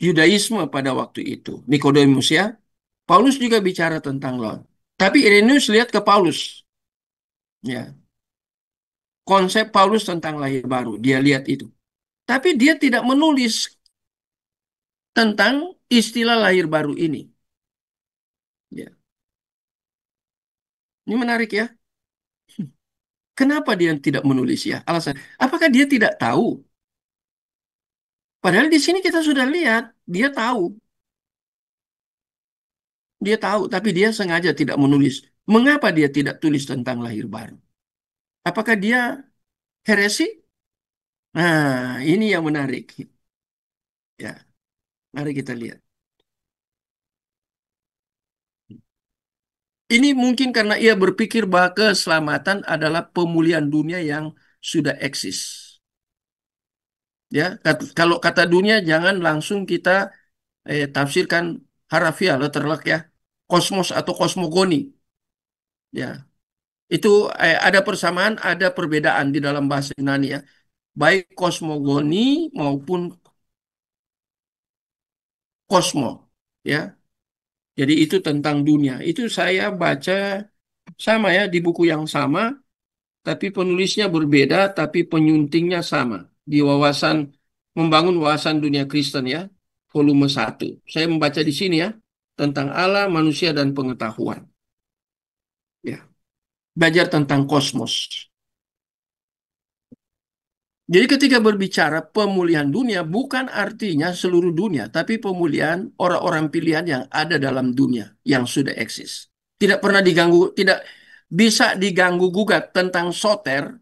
Yudaisme pada waktu itu, Nikodemus ya, Paulus juga bicara tentang law. Tapi Irenaeus lihat ke Paulus, ya, konsep Paulus tentang lahir baru, dia lihat itu. Tapi dia tidak menulis tentang istilah lahir baru ini. Ya. Ini menarik ya. Kenapa dia tidak menulis ya? Alasan, apakah dia tidak tahu? Padahal di sini kita sudah lihat, dia tahu, tapi dia sengaja tidak menulis. Mengapa dia tidak tulis tentang lahir baru? Apakah dia heresi? Nah, ini yang menarik. Ya, mari kita lihat. Ini mungkin karena ia berpikir bahwa keselamatan adalah pemulihan dunia yang sudah eksis. Ya, kalau kata dunia jangan langsung kita tafsirkan harafiah, letterlek ya, kosmos atau kosmogoni. Ya, itu ada persamaan, ada perbedaan di dalam bahasa Yunani ya. Baik kosmogoni maupun kosmo. Ya, jadi itu tentang dunia. Itu saya baca sama ya di buku yang sama, tapi penulisnya berbeda, tapi penyuntingnya sama. Di wawasan membangun wawasan dunia Kristen ya, volume 1. Saya membaca di sini ya tentang Allah, manusia dan pengetahuan. Ya, belajar tentang kosmos. Jadi ketika berbicara pemulihan dunia bukan artinya seluruh dunia, tapi pemulihan orang-orang pilihan yang ada dalam dunia yang sudah eksis. Tidak pernah diganggu, tidak bisa diganggu gugat tentang soter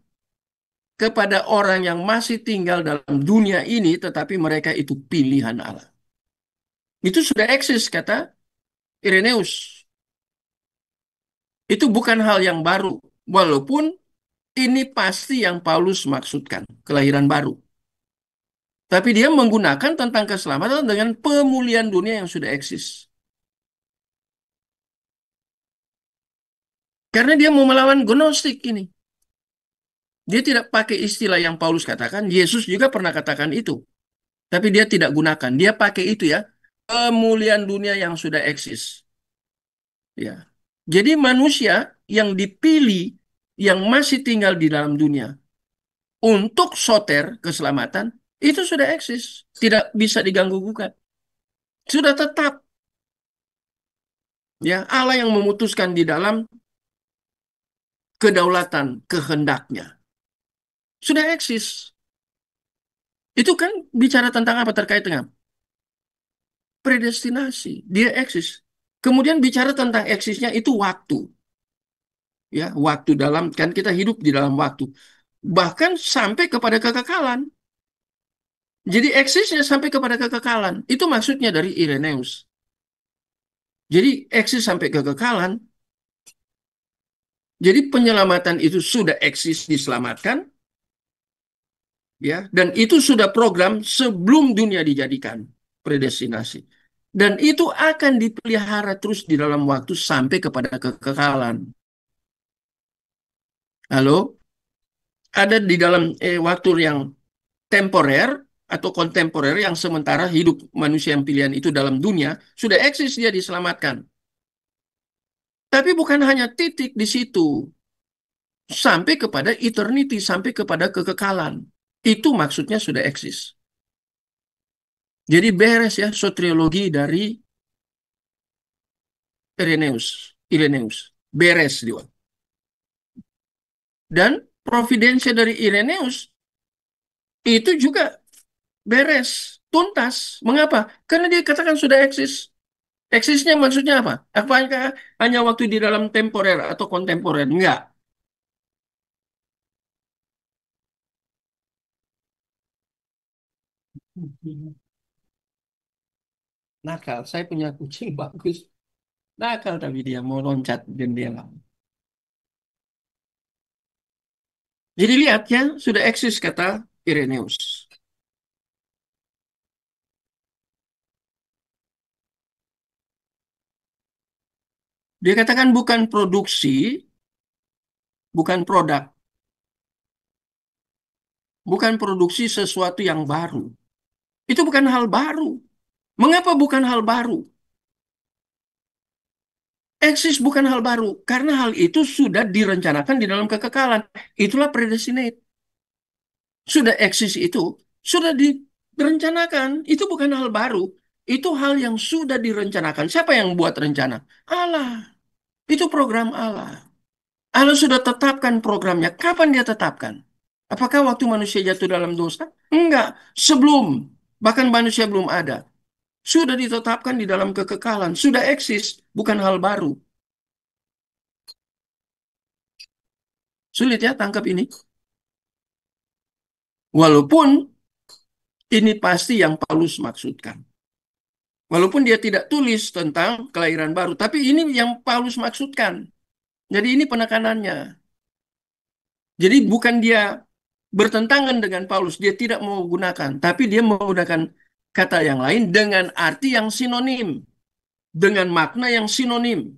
kepada orang yang masih tinggal dalam dunia ini, tetapi mereka itu pilihan Allah. Itu sudah eksis, kata Irenaeus. Itu bukan hal yang baru, walaupun ini pasti yang Paulus maksudkan, kelahiran baru. Tapi dia menggunakan tentang keselamatan dengan pemulihan dunia yang sudah eksis. Karena dia mau melawan Gnostik ini. Dia tidak pakai istilah yang Paulus katakan. Yesus juga pernah katakan itu. Tapi dia tidak gunakan. Dia pakai itu ya. Pemulihan dunia yang sudah eksis. Ya. Jadi manusia yang dipilih, yang masih tinggal di dalam dunia, untuk soter keselamatan, itu sudah eksis. Tidak bisa diganggu gugat. Sudah tetap. Ya, Allah yang memutuskan di dalam kedaulatan kehendaknya. Sudah eksis. Itu kan bicara tentang apa terkait dengan predestinasi. Dia eksis. Kemudian bicara tentang eksisnya itu waktu. Ya, waktu dalam, kan kita hidup di dalam waktu. Bahkan sampai kepada kekekalan. Jadi eksisnya sampai kepada kekekalan. Itu maksudnya dari Irenaeus. Jadi eksis sampai kekekalan. Jadi penyelamatan itu sudah eksis diselamatkan. Ya, dan itu sudah program sebelum dunia dijadikan predestinasi. Dan itu akan dipelihara terus di dalam waktu sampai kepada kekekalan. Halo, ada di dalam waktu yang temporer atau kontemporer yang sementara hidup manusia yang pilihan itu dalam dunia sudah eksis dia diselamatkan. Tapi bukan hanya titik di situ, sampai kepada eternity, sampai kepada kekekalan. Itu maksudnya sudah eksis. Jadi beres ya soteriologi dari Irenaeus. Beres dia. Dan providensia dari Irenaeus itu juga beres, tuntas. Mengapa? Karena dia katakan sudah eksis. Eksisnya maksudnya apa? Apakah hanya waktu di dalam temporer atau kontemporer? Enggak. Nakal. Saya punya kucing bagus. Nakal tapi dia mau loncat jendela. Jadi lihat ya, sudah eksis kata Irenaeus. Dia katakan bukan produksi, bukan produk, bukan produksi sesuatu yang baru. Itu bukan hal baru. Mengapa bukan hal baru? Eksis bukan hal baru, karena hal itu sudah direncanakan di dalam kekekalan. Itulah predestinate. Sudah eksis itu, sudah direncanakan. Itu bukan hal baru. Itu hal yang sudah direncanakan. Siapa yang buat rencana? Allah. Itu program Allah. Allah sudah tetapkan programnya. Kapan dia tetapkan? Apakah waktu manusia jatuh dalam dosa? Enggak. Sebelum. Bahkan manusia belum ada. Sudah ditetapkan di dalam kekekalan. Sudah eksis. Bukan hal baru. Sulit ya tangkap ini. Walaupun ini pasti yang Paulus maksudkan. Walaupun dia tidak tulis tentang kelahiran baru. Tapi ini yang Paulus maksudkan. Jadi ini penekanannya. Jadi bukan dia bertentangan dengan Paulus. Dia tidak mau gunakan. Tapi dia menggunakan kata yang lain dengan arti yang sinonim. Dengan makna yang sinonim.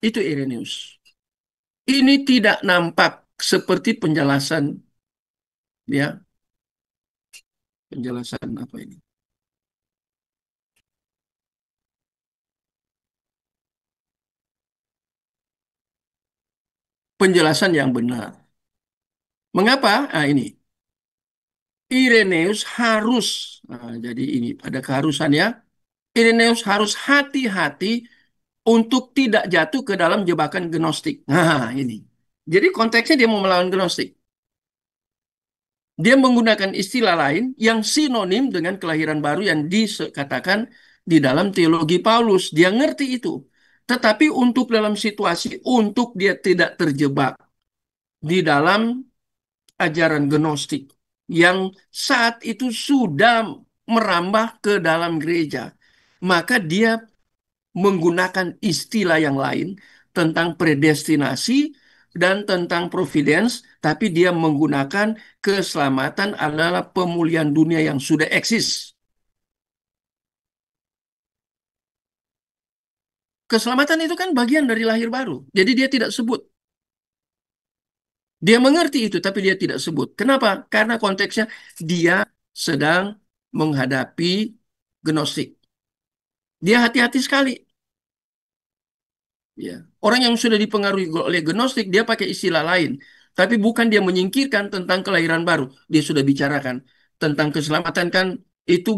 Itu Irenaeus. Ini tidak nampak seperti penjelasan, ya, penjelasan apa ini? Penjelasan yang benar. Mengapa? Ah, ini. Irenaeus harus, nah, jadi ini ada keharusan ya. Irenaeus harus hati-hati untuk tidak jatuh ke dalam jebakan gnostik. Nah, ini. Jadi konteksnya dia mau melawan gnostik. Dia menggunakan istilah lain yang sinonim dengan kelahiran baru yang dikatakan di dalam teologi Paulus. Dia ngerti itu. Tetapi untuk dalam situasi untuk dia tidak terjebak di dalam ajaran gnostik yang saat itu sudah merambah ke dalam gereja, maka dia menggunakan istilah yang lain tentang predestinasi dan tentang providence, tapi dia menggunakan keselamatan adalah pemulihan dunia yang sudah eksis. Keselamatan itu kan bagian dari lahir baru. Jadi dia tidak sebut. Dia mengerti itu, tapi dia tidak sebut. Kenapa? Karena konteksnya dia sedang menghadapi gnostik. Dia hati-hati sekali. Ya. Orang yang sudah dipengaruhi oleh gnostik, dia pakai istilah lain. Tapi bukan dia menyingkirkan tentang kelahiran baru. Dia sudah bicarakan tentang keselamatan kan itu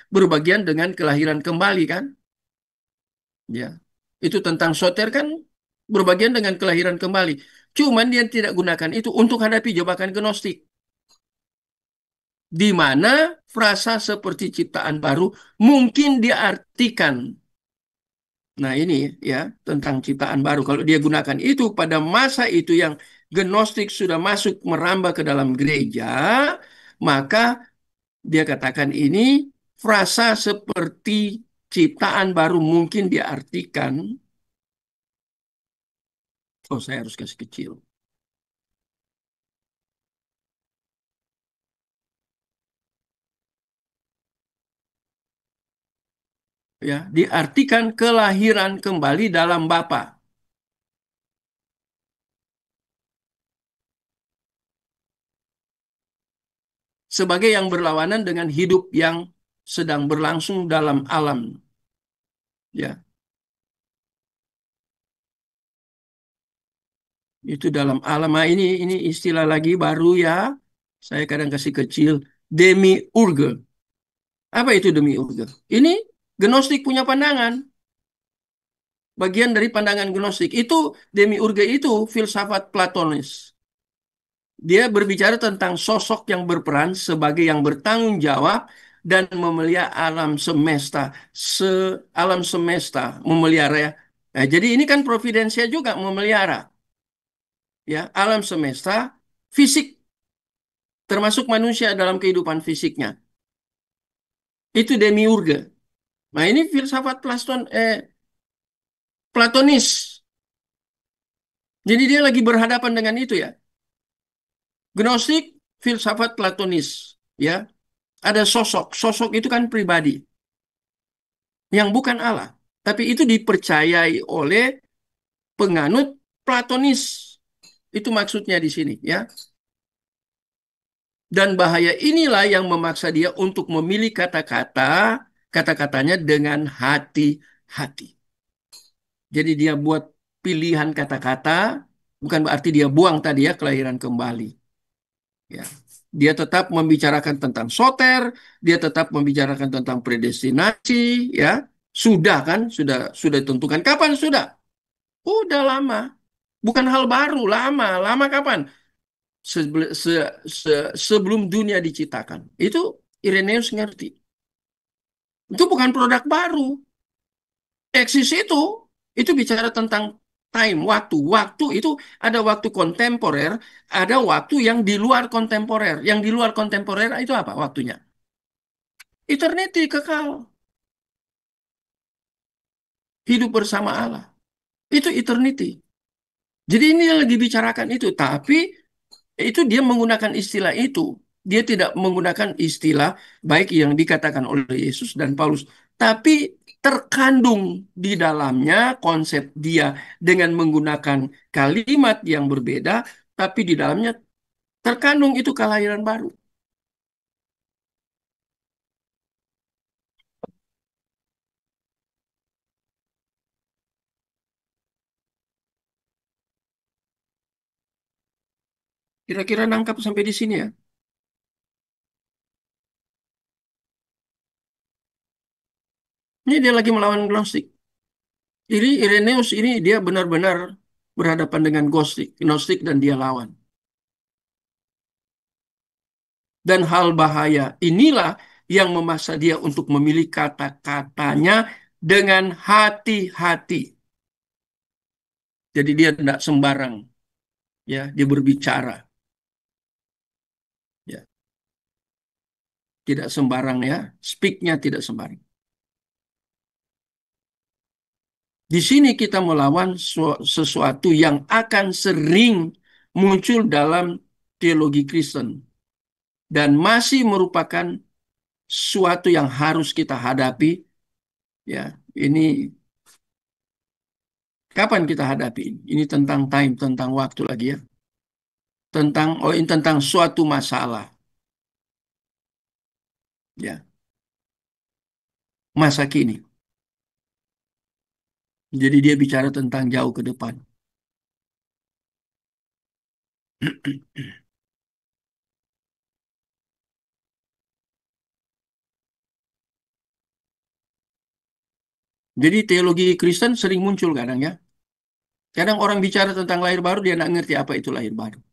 berbagian dengan kelahiran kembali kan. Ya. Itu tentang soter kan berbagian dengan kelahiran kembali. Cuman dia tidak gunakan itu untuk hadapi jebakan gnostik. Di mana frasa seperti ciptaan baru mungkin diartikan. Nah, ini ya tentang ciptaan baru. Kalau dia gunakan itu pada masa itu yang gnostik sudah masuk merambah ke dalam gereja, maka dia katakan ini frasa seperti ciptaan baru mungkin diartikan, oh saya harus kasih kecil. Ya, diartikan kelahiran kembali dalam Bapa sebagai yang berlawanan dengan hidup yang sedang berlangsung dalam alam. Ya, itu dalam alam. Nah, ini istilah lagi baru ya. Saya kadang kasih kecil. Demiurge. Apa itu demiurge? Ini Gnostik punya pandangan. Bagian dari pandangan Gnostik. Itu demiurge itu filsafat Platonis. Dia berbicara tentang sosok yang berperan sebagai yang bertanggung jawab dan memelihara alam semesta. Alam semesta memelihara ya. Nah, jadi ini kan providensia juga memelihara ya alam semesta fisik termasuk manusia dalam kehidupan fisiknya. Itu demiurge. Nah, ini filsafat Platonis. Jadi dia lagi berhadapan dengan itu ya. Gnostik, filsafat Platonis. Ya, ada sosok. Sosok itu kan pribadi yang bukan Allah. Tapi itu dipercayai oleh penganut Platonis. Itu maksudnya di sini ya. Dan bahaya inilah yang memaksa dia untuk memilih kata-katanya dengan hati-hati. Jadi dia buat pilihan kata-kata, bukan berarti dia buang tadi ya kelahiran kembali. Ya. Dia tetap membicarakan tentang soter, dia tetap membicarakan tentang predestinasi, ya. Sudah kan, sudah ditentukan. Kapan sudah? Udah lama. Bukan hal baru, lama. Lama kapan? Sebelum dunia diciptakan. Itu Irenaeus ngerti. Itu bukan produk baru. Eksis itu bicara tentang time, waktu. Waktu itu ada waktu kontemporer, ada waktu yang di luar kontemporer. Yang di luar kontemporer itu apa waktunya? Eternity, kekal. Hidup bersama Allah. Itu eternity. Jadi ini yang lagi bicarakan itu. Tapi itu dia menggunakan istilah itu. Dia tidak menggunakan istilah baik yang dikatakan oleh Yesus dan Paulus. Tapi terkandung di dalamnya konsep dia dengan menggunakan kalimat yang berbeda. Tapi di dalamnya terkandung itu kelahiran baru. Kira-kira nangkap sampai di sini ya. Ini dia lagi melawan Gnostik. Ini Irenaeus ini dia benar-benar berhadapan dengan Gnostik dan dia lawan. Dan hal bahaya inilah yang memaksa dia untuk memilih kata-katanya dengan hati-hati. Jadi dia tidak sembarang, ya, dia berbicara, ya, tidak sembarang ya, speaknya tidak sembarang. Di sini kita melawan sesuatu yang akan sering muncul dalam teologi Kristen dan masih merupakan suatu yang harus kita hadapi. Ya, ini kapan kita hadapi ini? Ini tentang time, tentang waktu lagi ya. Ini tentang suatu masalah, ya, masa kini. Jadi dia bicara tentang jauh ke depan. Jadi teologi Kristen sering muncul kadang ya. Kadang orang bicara tentang lahir baru dia nggak ngerti apa itu lahir baru.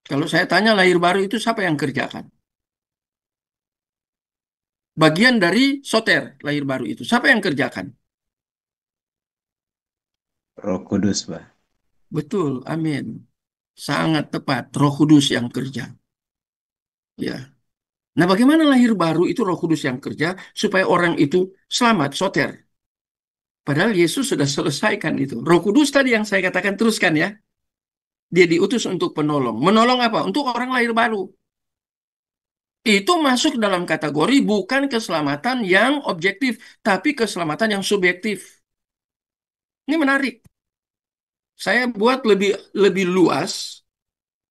Kalau saya tanya lahir baru itu siapa yang kerjakan? Bagian dari soter lahir baru itu. Siapa yang kerjakan? Roh Kudus, Pak. Betul, amin. Sangat tepat, Roh Kudus yang kerja. Ya. Nah, bagaimana lahir baru itu Roh Kudus yang kerja supaya orang itu selamat, soter. Padahal Yesus sudah selesaikan itu. Roh Kudus tadi yang saya katakan teruskan ya. Dia diutus untuk penolong. Menolong apa? Untuk orang lahir baru. Itu masuk dalam kategori bukan keselamatan yang objektif, tapi keselamatan yang subjektif. Ini menarik. Saya buat lebih lebih luas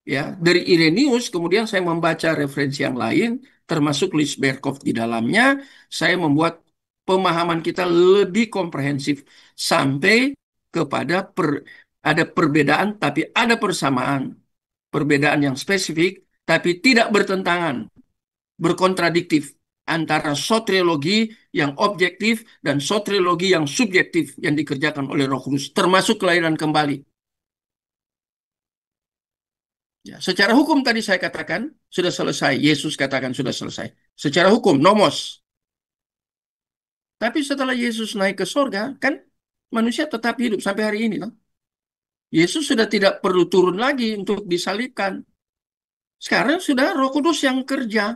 ya dari Irenaeus, kemudian saya membaca referensi yang lain, termasuk list Berkov di dalamnya. Saya membuat pemahaman kita lebih komprehensif sampai kepada ada perbedaan, tapi ada persamaan. Perbedaan yang spesifik, tapi tidak bertentangan, berkontradiktif antara soteriologi yang objektif dan soteriologi yang subjektif yang dikerjakan oleh Roh Kudus, termasuk kelahiran kembali. Ya, secara hukum tadi saya katakan sudah selesai. Yesus katakan sudah selesai. Secara hukum, nomos. Tapi setelah Yesus naik ke sorga, kan manusia tetap hidup sampai hari ini. Loh. Yesus sudah tidak perlu turun lagi untuk disalibkan. Sekarang sudah Roh Kudus yang kerja.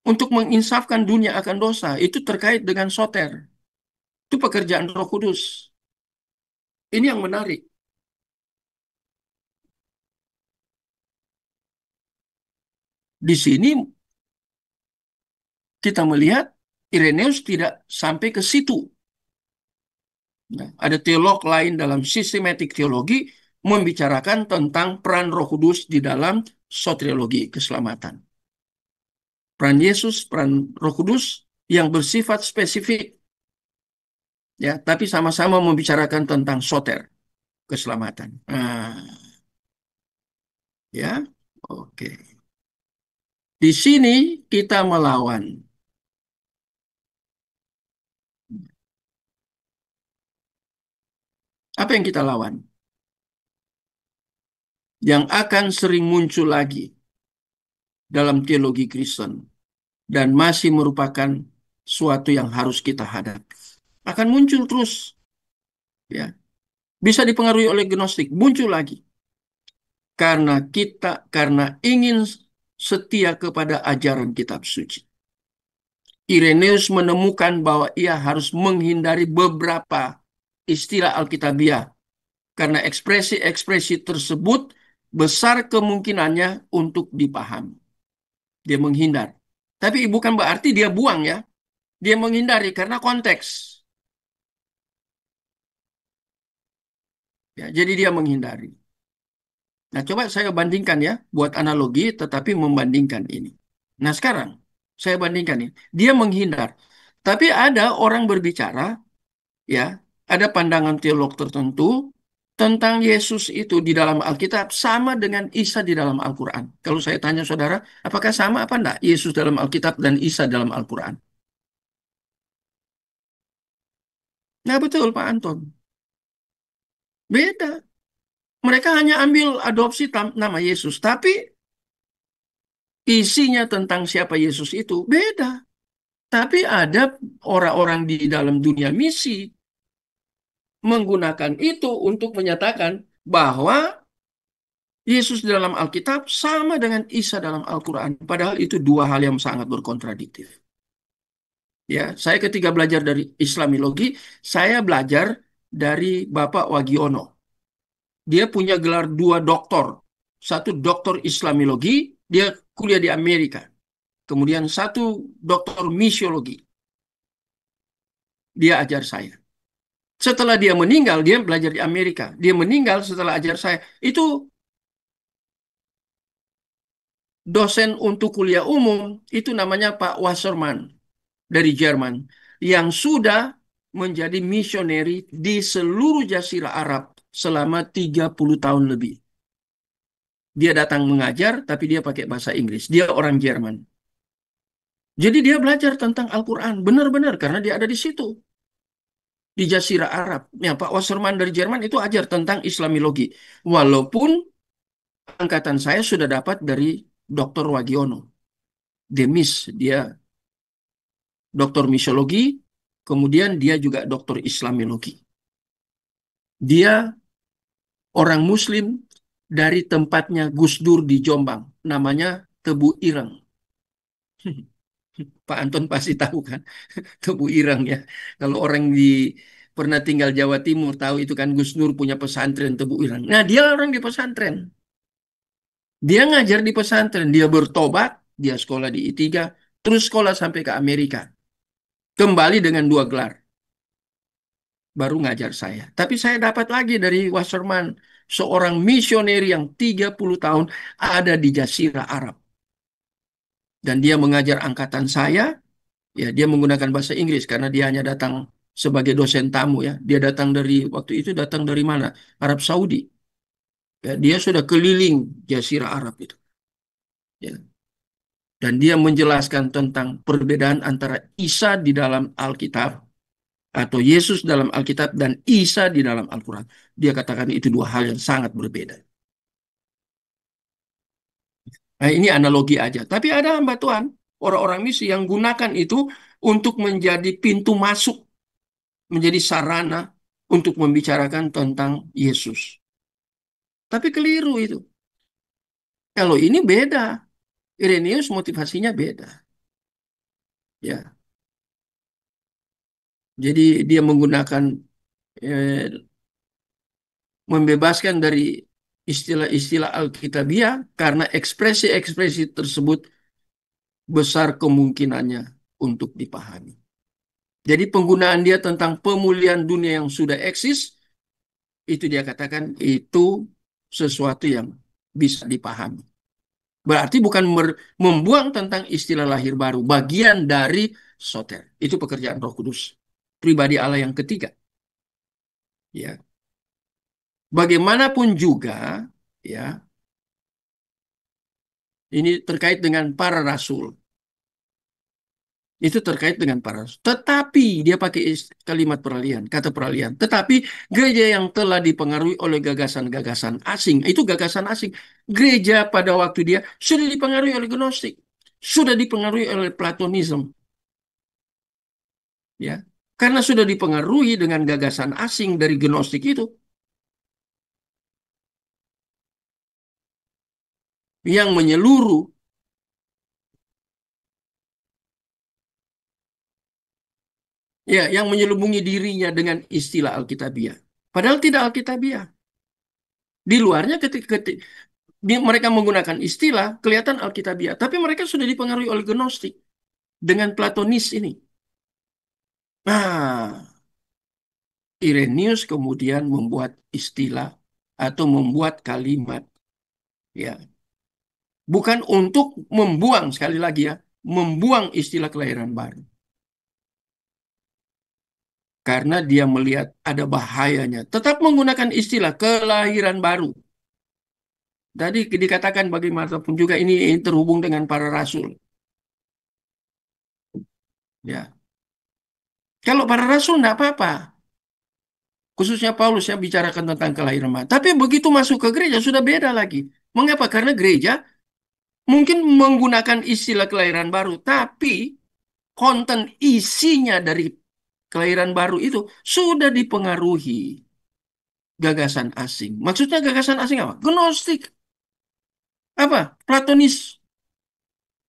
untuk menginsafkan dunia akan dosa. Itu terkait dengan soter. Itu pekerjaan Roh Kudus. Ini yang menarik. Di sini kita melihat Irenaeus tidak sampai ke situ. Nah, ada teolog lain dalam sistematik teologi membicarakan tentang peran Roh Kudus di dalam soteriologi keselamatan. Peran Yesus, peran Roh Kudus yang bersifat spesifik, ya, tapi sama-sama membicarakan tentang soter, keselamatan. Nah, ya, oke. Di sini kita melawan. Apa yang kita lawan? Yang akan sering muncul lagi dalam teologi Kristen dan masih merupakan suatu yang harus kita hadapi. Akan muncul terus, ya. Bisa dipengaruhi oleh gnostik, muncul lagi. Karena ingin setia kepada ajaran kitab suci. Irenaeus menemukan bahwa ia harus menghindari beberapa istilah Alkitabiah karena ekspresi-ekspresi tersebut besar kemungkinannya untuk dipahami. Dia menghindar. Tapi bukan berarti dia buang, ya. Dia menghindari karena konteks. Ya, jadi dia menghindari. Nah, coba saya bandingkan, ya, buat analogi tetapi membandingkan ini. Nah, sekarang saya bandingkan ini. Dia menghindar. Tapi ada orang berbicara, ya, ada pandangan teolog tertentu tentang Yesus itu di dalam Alkitab sama dengan Isa di dalam Al-Quran. Kalau saya tanya saudara, apakah sama apa enggak Yesus dalam Alkitab dan Isa dalam Al-Quran? Nah, betul Pak Anton. Beda. Mereka hanya ambil adopsi nama Yesus, tapi isinya tentang siapa Yesus itu beda. Tapi ada orang-orang di dalam dunia misi menggunakan itu untuk menyatakan bahwa Yesus di dalam Alkitab sama dengan Isa dalam Al-Quran. Padahal itu dua hal yang sangat berkontradiktif. Ya, saya ketika belajar dari Islamilogi, saya belajar dari Bapak Wagiono. Dia punya gelar dua doktor. Satu doktor Islamilogi, dia kuliah di Amerika. Kemudian satu doktor misiologi. Dia ajar saya. Setelah dia meninggal, dia belajar di Amerika. Dia meninggal setelah ajar saya. Itu dosen untuk kuliah umum, itu namanya Pak Wasserman dari Jerman. Yang sudah menjadi misioneri di seluruh Jazirah Arab selama 30 tahun lebih. Dia datang mengajar, tapi dia pakai bahasa Inggris. Dia orang Jerman. Jadi dia belajar tentang Al-Quran. Benar-benar, karena dia ada di situ. Di Jazirah Arab. Ya, Pak Wasserman dari Jerman itu ajar tentang Islamilogi. Walaupun angkatan saya sudah dapat dari Dr. Wagiono. Demis, dia doktor misiologi, kemudian dia juga doktor Islamilogi. Dia orang Muslim dari tempatnya Gus Dur di Jombang. Namanya Tebu Ireng. Pak Anton pasti tahu kan, Tebu Ireng, ya. Kalau orang di pernah tinggal Jawa Timur tahu itu kan Gus Dur punya pesantren Tebu Ireng. Nah, dia orang di pesantren. Dia ngajar di pesantren, dia bertobat, dia sekolah di I3, terus sekolah sampai ke Amerika. Kembali dengan dua gelar. Baru ngajar saya. Tapi saya dapat lagi dari Wasserman, seorang misioneri yang 30 tahun ada di Jazirah Arab. Dan dia mengajar angkatan saya, ya, dia menggunakan bahasa Inggris karena dia hanya datang sebagai dosen tamu, ya. Dia datang dari waktu itu datang dari mana? Arab Saudi. Ya, dia sudah keliling Jazirah Arab itu. Ya. Dan dia menjelaskan tentang perbedaan antara Isa di dalam Alkitab atau Yesus dalam Alkitab dan Isa di dalam Al-Quran. Dia katakan itu dua hal yang sangat berbeda. Nah, ini analogi aja. Tapi ada hamba Tuhan, orang-orang misi yang gunakan itu untuk menjadi pintu masuk, menjadi sarana untuk membicarakan tentang Yesus. Tapi keliru itu. Kalau ini beda. Irenaeus motivasinya beda. Ya, jadi dia menggunakan eh, membebaskan dari istilah-istilah Alkitabiah karena ekspresi-ekspresi tersebut besar kemungkinannya untuk dipahami. Jadi penggunaan dia tentang pemulihan dunia yang sudah eksis, itu dia katakan itu sesuatu yang bisa dipahami. Berarti bukan membuang tentang istilah lahir baru, bagian dari soter. Itu pekerjaan Roh Kudus, pribadi Allah yang ketiga. Ya, bagaimanapun juga, ya, ini terkait dengan para rasul. Itu terkait dengan para rasul. Tetapi dia pakai kalimat peralihan, kata peralihan. Tetapi gereja yang telah dipengaruhi oleh gagasan-gagasan asing, itu gagasan asing. Gereja pada waktu dia sudah dipengaruhi oleh Gnostik, sudah dipengaruhi oleh Platonisme, ya. Karena sudah dipengaruhi dengan gagasan asing dari Gnostik itu, yang menyeluruh, ya, yang menyelubungi dirinya dengan istilah Alkitabiah. Padahal tidak Alkitabiah. Di luarnya ketika mereka menggunakan istilah kelihatan Alkitabiah, tapi mereka sudah dipengaruhi oleh Gnostik dengan Platonis ini. Nah, Irenaeus kemudian membuat istilah atau membuat kalimat, ya, bukan untuk membuang, sekali lagi ya, membuang istilah kelahiran baru. Karena dia melihat ada bahayanya. Tetap menggunakan istilah kelahiran baru. Tadi dikatakan bagaimanapun juga ini terhubung dengan para rasul. Ya, kalau para rasul enggak apa-apa. Khususnya Paulus yang bicarakan tentang kelahiran baru. Tapi begitu masuk ke gereja sudah beda lagi. Mengapa? Karena gereja mungkin menggunakan istilah kelahiran baru, tapi konten isinya dari kelahiran baru itu sudah dipengaruhi gagasan asing. Maksudnya gagasan asing apa? Gnostik. Apa? Platonis.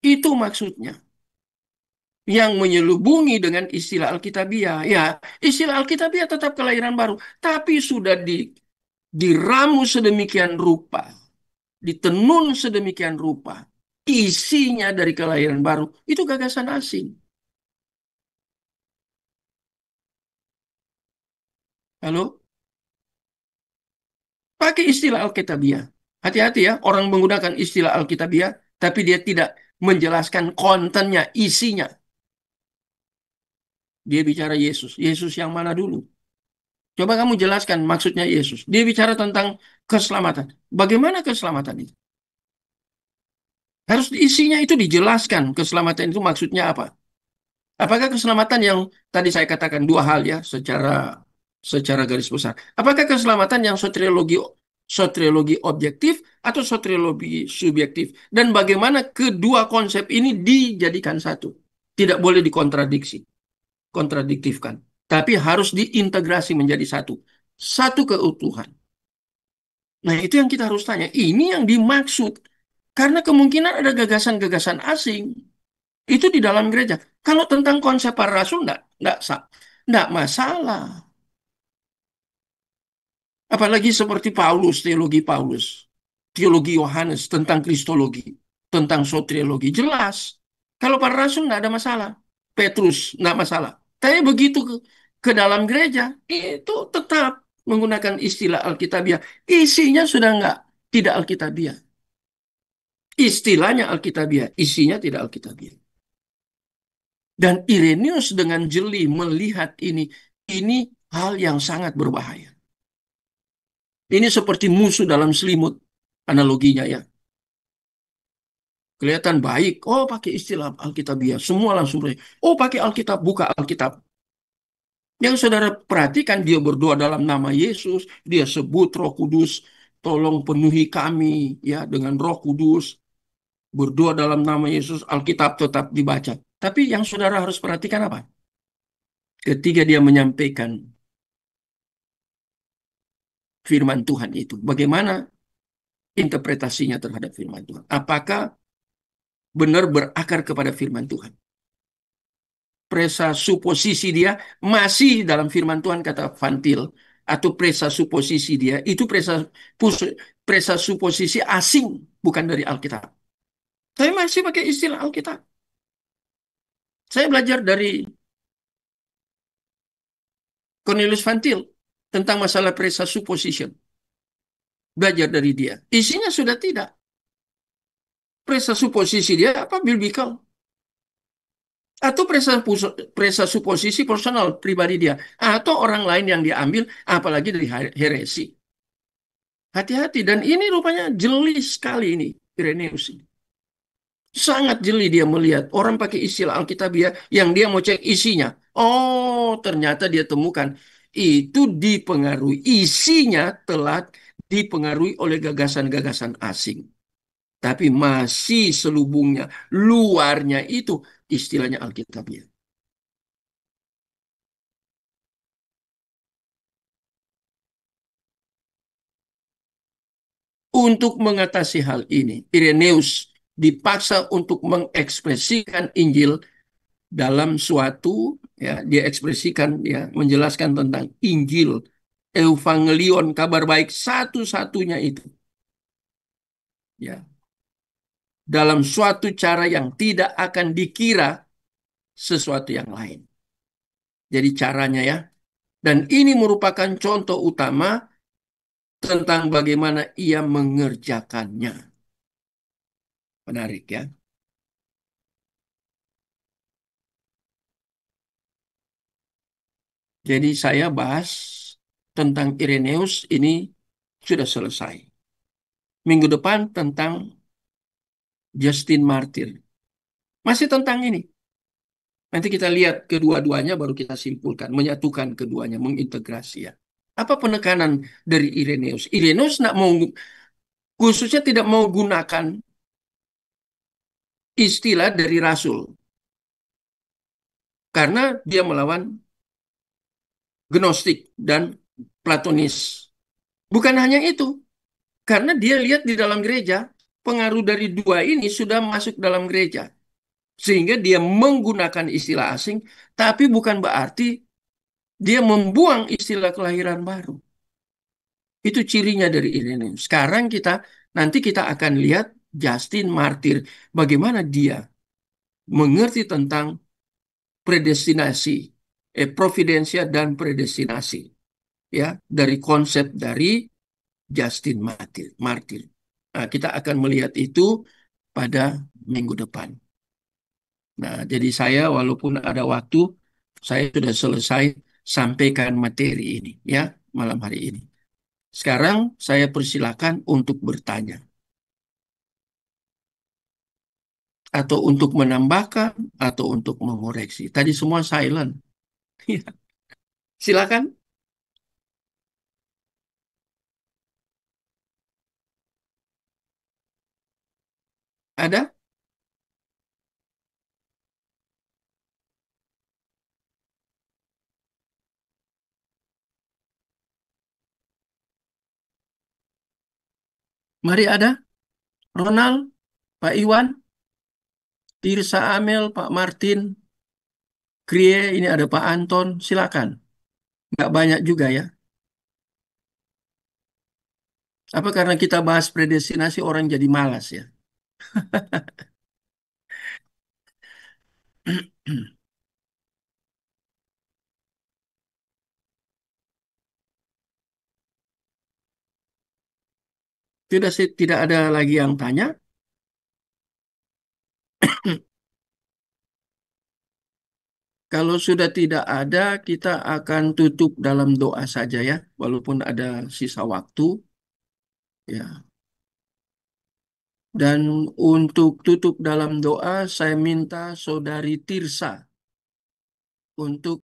Itu maksudnya. Yang menyelubungi dengan istilah Alkitabiah. Ya, istilah Alkitabiah tetap kelahiran baru. Tapi sudah diramu sedemikian rupa. Ditenun sedemikian rupa. Isinya dari kelahiran baru. Itu gagasan asing. Halo? Pakai istilah Alkitabiah. Hati-hati ya, orang menggunakan istilah Alkitabiah, tapi dia tidak menjelaskan kontennya, isinya. Dia bicara Yesus. Yesus yang mana dulu? Coba kamu jelaskan maksudnya Yesus. Dia bicara tentang keselamatan. Bagaimana keselamatan itu? Harus isinya itu dijelaskan. Keselamatan itu maksudnya apa? Apakah keselamatan yang tadi saya katakan dua hal ya, secara garis besar. Apakah keselamatan yang soteriologi objektif atau soteriologi subjektif? Dan bagaimana kedua konsep ini dijadikan satu? Tidak boleh kontradiktifkan. Tapi harus diintegrasi menjadi satu. Satu keutuhan. Nah, itu yang kita harus tanya. Ini yang dimaksud. Karena kemungkinan ada gagasan-gagasan asing. Itu di dalam gereja. Kalau tentang konsep para rasul, enggak masalah. Apalagi seperti Paulus, teologi Paulus. Teologi Yohanes tentang kristologi. Tentang soteriologi. Jelas. Kalau para rasul enggak ada masalah. Petrus enggak masalah. Tapi begitu ke dalam gereja, itu tetap menggunakan istilah Alkitabiah. Isinya sudah enggak. Tidak Alkitabiah. Istilahnya Alkitabiah. Isinya tidak Alkitabiah. Dan Irenaeus dengan jeli melihat ini hal yang sangat berbahaya. Ini seperti musuh dalam selimut, analoginya ya. Kelihatan baik, oh pakai istilah Alkitabiah, semua langsung percaya. Oh pakai Alkitab, buka Alkitab. Yang saudara perhatikan dia berdoa dalam nama Yesus, dia sebut Roh Kudus, tolong penuhi kami ya dengan Roh Kudus. Berdoa dalam nama Yesus, Alkitab tetap dibaca. Tapi yang saudara harus perhatikan apa? Ketika dia menyampaikan firman Tuhan itu. Bagaimana interpretasinya terhadap firman Tuhan? Apakah benar berakar kepada firman Tuhan? presasuposisi dia masih dalam firman Tuhan kata Vantil, atau presasuposisi dia itu presasuposisi asing, bukan dari Alkitab. Saya masih pakai istilah Alkitab. Saya belajar dari Cornelius Vantil tentang masalah presupposition. Belajar dari dia. Isinya sudah tidak. Presasuposisi dia apa? Biblical. Atau presasuposisi personal pribadi dia. Atau orang lain yang diambil, apalagi dari heresi. Hati-hati. Dan ini rupanya jeli sekali ini, Irenaeus ini. Sangat jeli dia melihat orang pakai istilah Alkitabiah yang dia mau cek isinya. Oh, ternyata dia temukan itu dipengaruhi, isinya telah dipengaruhi oleh gagasan-gagasan asing. Tapi masih selubungnya, luarnya itu istilahnya Alkitabiah. Untuk mengatasi hal ini, Irenaeus dipaksa untuk mengekspresikan Injil dalam suatu, ya, dia ekspresikan, ya, menjelaskan tentang Injil, Evangelion, kabar baik satu-satunya itu, ya, dalam suatu cara yang tidak akan dikira sesuatu yang lain. Jadi caranya, ya, dan ini merupakan contoh utama tentang bagaimana ia mengerjakannya. Menarik, ya. Jadi saya bahas tentang Irenaeus ini sudah selesai. Minggu depan tentang Justin Martyr. Masih tentang ini. Nanti kita lihat kedua-duanya baru kita simpulkan, menyatukan keduanya, mengintegrasi, ya. Apa penekanan dari Irenaeus? Irenaeus nak mau, khususnya tidak mau gunakan istilah dari Rasul. Karena dia melawan Gnostik dan Platonis. Bukan hanya itu. Karena dia lihat di dalam gereja, pengaruh dari dua ini sudah masuk dalam gereja. Sehingga dia menggunakan istilah asing, tapi bukan berarti dia membuang istilah kelahiran baru. Itu cirinya dari Irenaeus. Sekarang nanti kita akan lihat Justin Martyr, bagaimana dia mengerti tentang predestinasi, providensia dan predestinasi, ya, dari konsep dari Justin Martyr. Nah, kita akan melihat itu pada minggu depan. Nah, jadi saya walaupun ada waktu, saya sudah selesai sampaikan materi ini, ya, malam hari ini. Sekarang saya persilakan untuk bertanya atau untuk menambahkan atau untuk mengoreksi. Tadi semua silent. Silakan. Ada? Mari ada. Ronald, Pak Iwan, Tirsa Amel, Pak Martin, Krie, ini ada Pak Anton. Silakan. Nggak banyak juga, ya. Apa karena kita bahas predestinasi orang jadi malas, ya? Tidak ada lagi yang tanya. Kalau sudah tidak ada, kita akan tutup dalam doa saja, ya, walaupun ada sisa waktu, ya. Dan untuk tutup dalam doa, saya minta Saudari Tirsa untuk